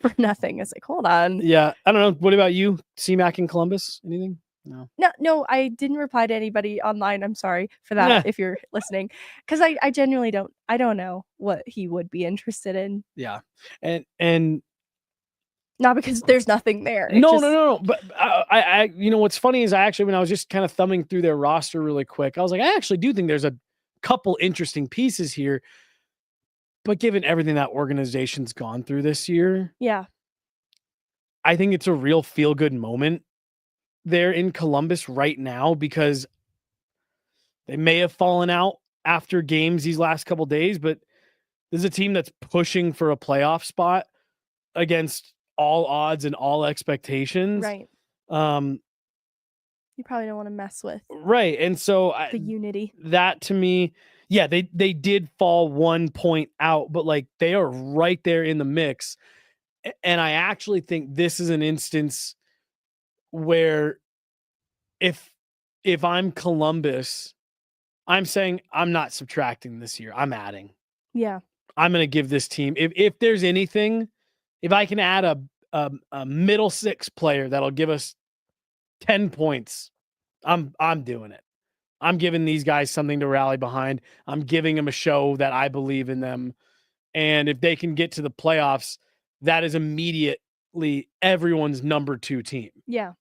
S3: for nothing. It's like, hold on.
S1: Yeah. I don't know. What about you? CMAC in Columbus? Anything?
S3: No, I didn't reply to anybody online. I'm sorry for that if you're listening. Because I genuinely don't know what he would be interested in.
S1: Yeah. And
S3: not because there's nothing there.
S1: No. But I what's funny is when I was just kind of thumbing through their roster really quick, I was like, I actually do think there's a couple interesting pieces here. But given everything that organization's gone through this year, I think it's a real feel-good moment there in Columbus right now, because they may have fallen out after games these last couple days, but this is a team that's pushing for a playoff spot against all odds and all expectations.
S3: Right. You probably don't want to mess with.
S1: Right. And so
S3: the unity.
S1: That to me, yeah, they did fall 1 point out, but like they are right there in the mix. And I actually think this is an instance where if I'm Columbus, I'm saying I'm not subtracting this year. I'm adding.
S3: Yeah.
S1: I'm going to give this team, if there's anything, if I can add a middle six player that'll give us 10 points, I'm doing it. I'm giving these guys something to rally behind. I'm giving them a show that I believe in them. And if they can get to the playoffs, that is immediately everyone's number 2 team.
S3: Yeah.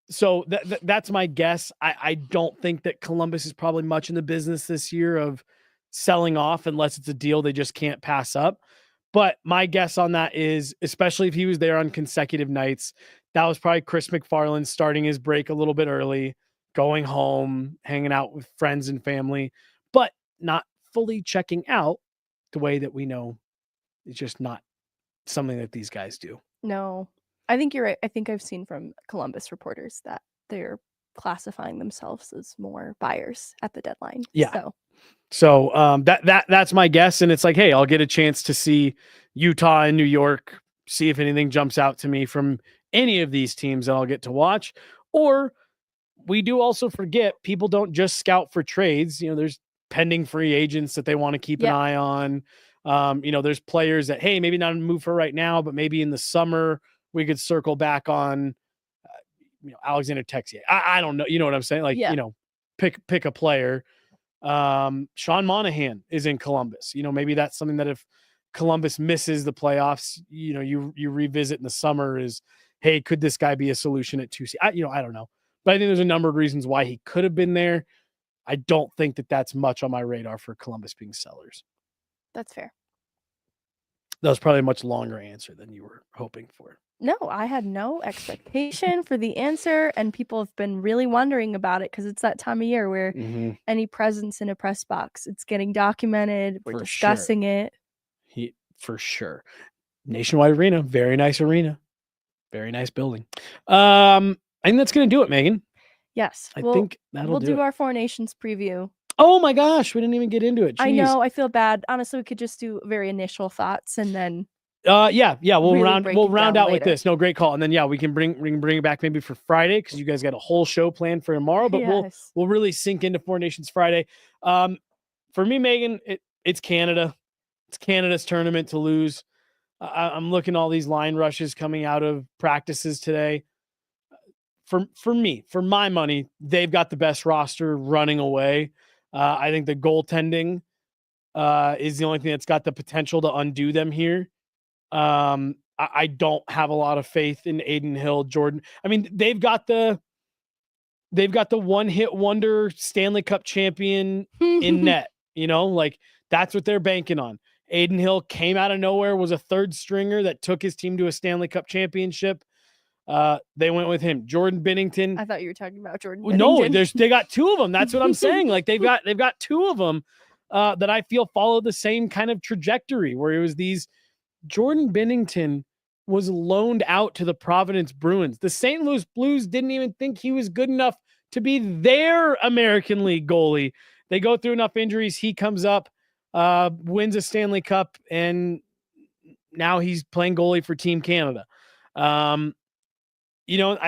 S1: So that's my guess. I don't think that Columbus is probably much in the business this year of selling off unless it's a deal they just can't pass up. But my guess on that is, especially if he was there on consecutive nights, that was probably Chris McFarland starting his break a little bit early, going home, hanging out with friends and family, but not fully checking out the way that we know it's just not something that these guys do.
S3: No, I think you're right. I think I've seen from Columbus reporters that they're classifying themselves as more buyers at the deadline.
S1: Yeah. So that's my guess. And it's like, hey, I'll get a chance to see Utah and New York, see if anything jumps out to me from any of these teams that I'll get to watch. Or we do also forget people don't just scout for trades. There's pending free agents that they want to keep an eye on. There's players that, hey, maybe not a move for right now, but maybe in the summer we could circle back on, Alexander Texier. I don't know. You know what I'm saying? Like, pick a player. Sean Monahan is in Columbus. Maybe that's something that if Columbus misses the playoffs, you revisit in the summer is, hey, could this guy be a solution at 2C? I don't know, but I think there's a number of reasons why he could have been there. I don't think that that's much on my radar for Columbus being sellers.
S3: That's fair.
S1: That was probably a much longer answer than you were hoping for.
S3: No, I had no expectation for the answer, and people have been really wondering about it because it's that time of year where any presence in a press box, it's getting documented. We're discussing it.
S1: For sure. Nationwide Arena, very nice arena, very nice building. I think that's going to do it, Megan.
S3: Yes,
S1: I think we'll
S3: do our Four Nations preview.
S1: Oh my gosh, we didn't even get into it. Jeez.
S3: I know, I feel bad. Honestly, we could just do very initial thoughts and then.
S1: Yeah, we'll
S3: really
S1: round out
S3: later
S1: with this. No, great call. And then we can bring it back maybe for Friday because you guys got a whole show planned for tomorrow. But we'll really sink into Four Nations Friday. For me, Megan, it's Canada. It's Canada's tournament to lose. I'm looking at all these line rushes coming out of practices today. For me, for my money, they've got the best roster running away. I think the goaltending is the only thing that's got the potential to undo them here. I don't have a lot of faith in Aiden Hill, Jordan. I mean, they've got the one-hit wonder Stanley Cup champion in net. Like that's what they're banking on. Aiden Hill came out of nowhere, was a third stringer that took his team to a Stanley Cup championship. They went with him. Jordan Binnington.
S3: I thought you were talking about Jordan Binnington.
S1: No, they got 2 of them. That's what I'm saying. Like they've got 2 of them that I feel follow the same kind of trajectory where it was these. Jordan Binnington was loaned out to the Providence Bruins. The St. Louis Blues didn't even think he was good enough to be their American League goalie. They go through enough injuries. He comes up, wins a Stanley Cup, and now he's playing goalie for Team Canada. I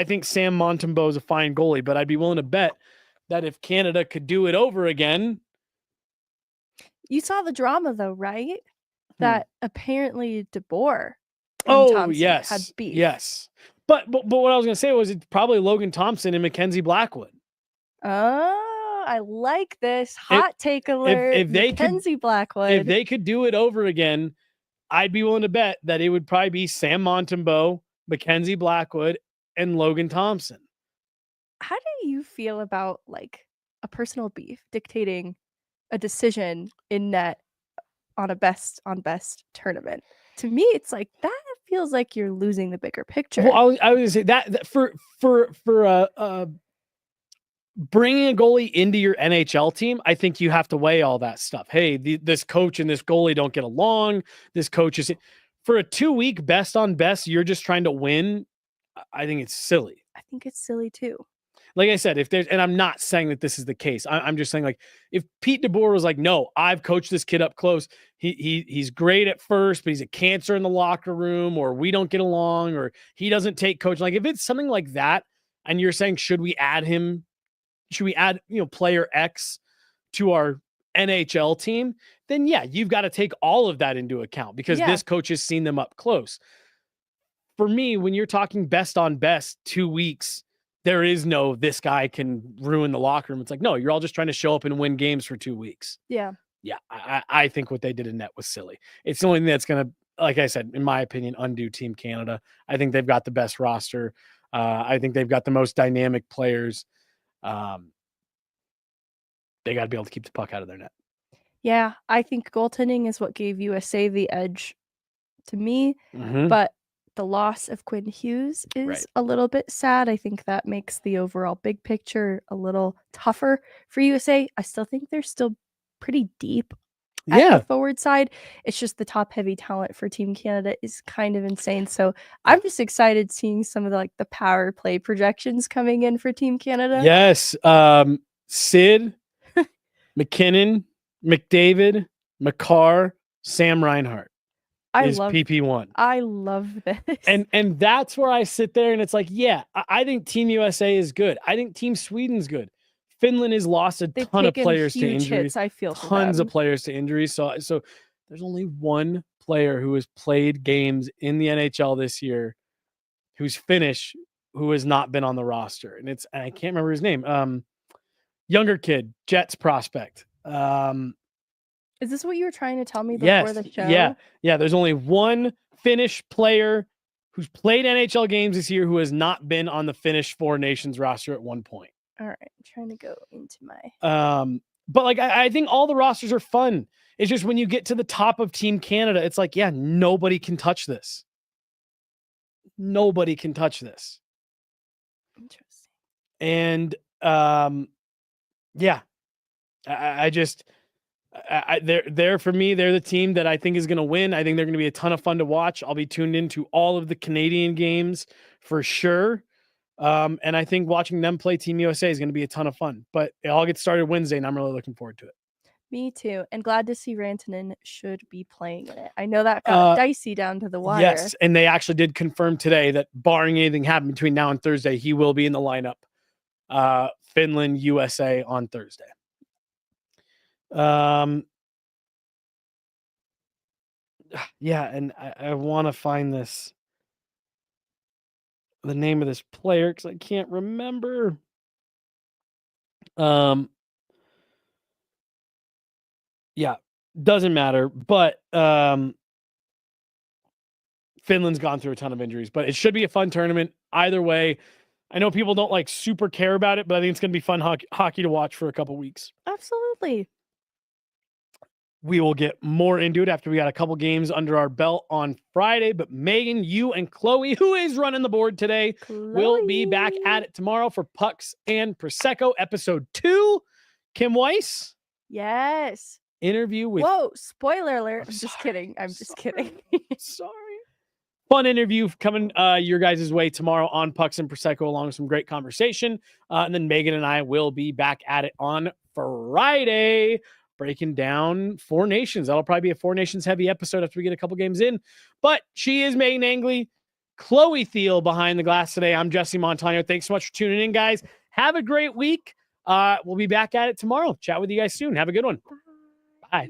S1: think Sam Montembeault is a fine goalie, but I'd be willing to bet that if Canada could do it over again.
S3: You saw the drama though, right? That apparently DeBoer and Thompson had beef.
S1: Yes. But what I was going to say was it's probably Logan Thompson and Mackenzie Blackwood.
S3: Oh, I like this. Hot take alert.
S1: If
S3: Mackenzie Blackwood.
S1: If they could do it over again, I'd be willing to bet that it would probably be Sam Montembeault, Mackenzie Blackwood, and Logan Thompson.
S3: How do you feel about like a personal beef dictating a decision in net on a best tournament? To me, it's like that feels like you're losing the bigger picture.
S1: Well, I was gonna say that for bringing a goalie into your NHL team, I think you have to weigh all that stuff. Hey, this coach and this goalie don't get along. This coach is for a 2-week best on best. You're just trying to win. I think it's silly.
S3: I think it's silly too.
S1: Like I said, and I'm not saying that this is the case. I'm just saying, like, if Pete DeBoer was like, no, I've coached this kid up close. He's great at first, but he's a cancer in the locker room, or we don't get along, or he doesn't take coaching. Like, if it's something like that, and you're saying, should we add him? Should we add, player X to our NHL team? Then yeah, you've got to take all of that into account because this coach has seen them up close. For me, when you're talking best on best 2 weeks, there is no, this guy can ruin the locker room. It's like, no, you're all just trying to show up and win games for 2 weeks.
S3: Yeah.
S1: Yeah. I think what they did in net was silly. It's the only thing that's going to, like I said, in my opinion, undo Team Canada. I think they've got the best roster. I think they've got the most dynamic players. They got to be able to keep the puck out of their net.
S3: Yeah, I think goaltending is what gave USA the edge to me,
S1: Mm-hmm.
S3: but the loss of Quinn Hughes is
S1: Right.
S3: a little bit sad. I think that makes the overall big picture a little tougher for USA. I still think they're still pretty deep at the forward side. It's just the top heavy talent for Team Canada is kind of insane. So I'm just excited seeing some of the power play projections coming in for Team Canada.
S1: Yes. Sid, McKinnon, McDavid, Makar, Sam Reinhart is PP1.
S3: I love this.
S1: And that's where I sit there and it's like, yeah, I think Team USA is good. I think Team Sweden's good. Finland has lost a ton of players to injuries.
S3: I feel
S1: tons of players to injuries. So there's only one player who has played games in the NHL this year who's Finnish, who has not been on the roster. And I can't remember his name. Younger kid, Jets prospect.
S3: Is this what you were trying to tell me before the show?
S1: Yeah. There's only one Finnish player who's played NHL games this year who has not been on the Finnish Four Nations roster at one point.
S3: All right, I'm trying to go into my.
S1: But I think all the rosters are fun. It's just when you get to the top of Team Canada, it's like, yeah, nobody can touch this. Nobody can touch this.
S3: Interesting.
S1: And yeah, they're for me, they're the team that I think is going to win. I think they're going to be a ton of fun to watch. I'll be tuned into all of the Canadian games for sure. And I think watching them play Team USA is going to be a ton of fun. But it all gets started Wednesday, and I'm really looking forward to it.
S3: Me too. And glad to see Rantanen should be playing in it. I know that got dicey down to the wire.
S1: Yes, and they actually did confirm today that barring anything happening between now and Thursday, he will be in the lineup. Finland, USA on Thursday. Yeah, and I want to find the name of this player because I can't remember. Yeah, doesn't matter. But Finland's gone through a ton of injuries, but it should be a fun tournament either way. I know people don't super care about it, but I think it's going to be fun hockey to watch for a couple weeks.
S3: Absolutely.
S1: We will get more into it after we got a couple games under our belt on Friday. But Megan, you and Chloe, who is running the board today, will be back at it tomorrow for Pucks and Prosecco, episode 2. Kim Weiss.
S3: Yes.
S1: Interview with...
S3: Whoa, spoiler alert. I'm just kidding.
S1: Sorry. Fun interview coming your guys' way tomorrow on Pucks and Prosecco, along with some great conversation. And then Megan and I will be back at it on Friday, breaking down Four Nations. That'll probably be a Four Nations heavy episode after we get a couple games in. But she is Meghan Angley, Chloe Thiel behind the glass today. I'm Jesse Montano. Thanks so much for tuning in, guys. Have a great week. We'll be back at it tomorrow. Chat with you guys soon. Have a good one. Bye.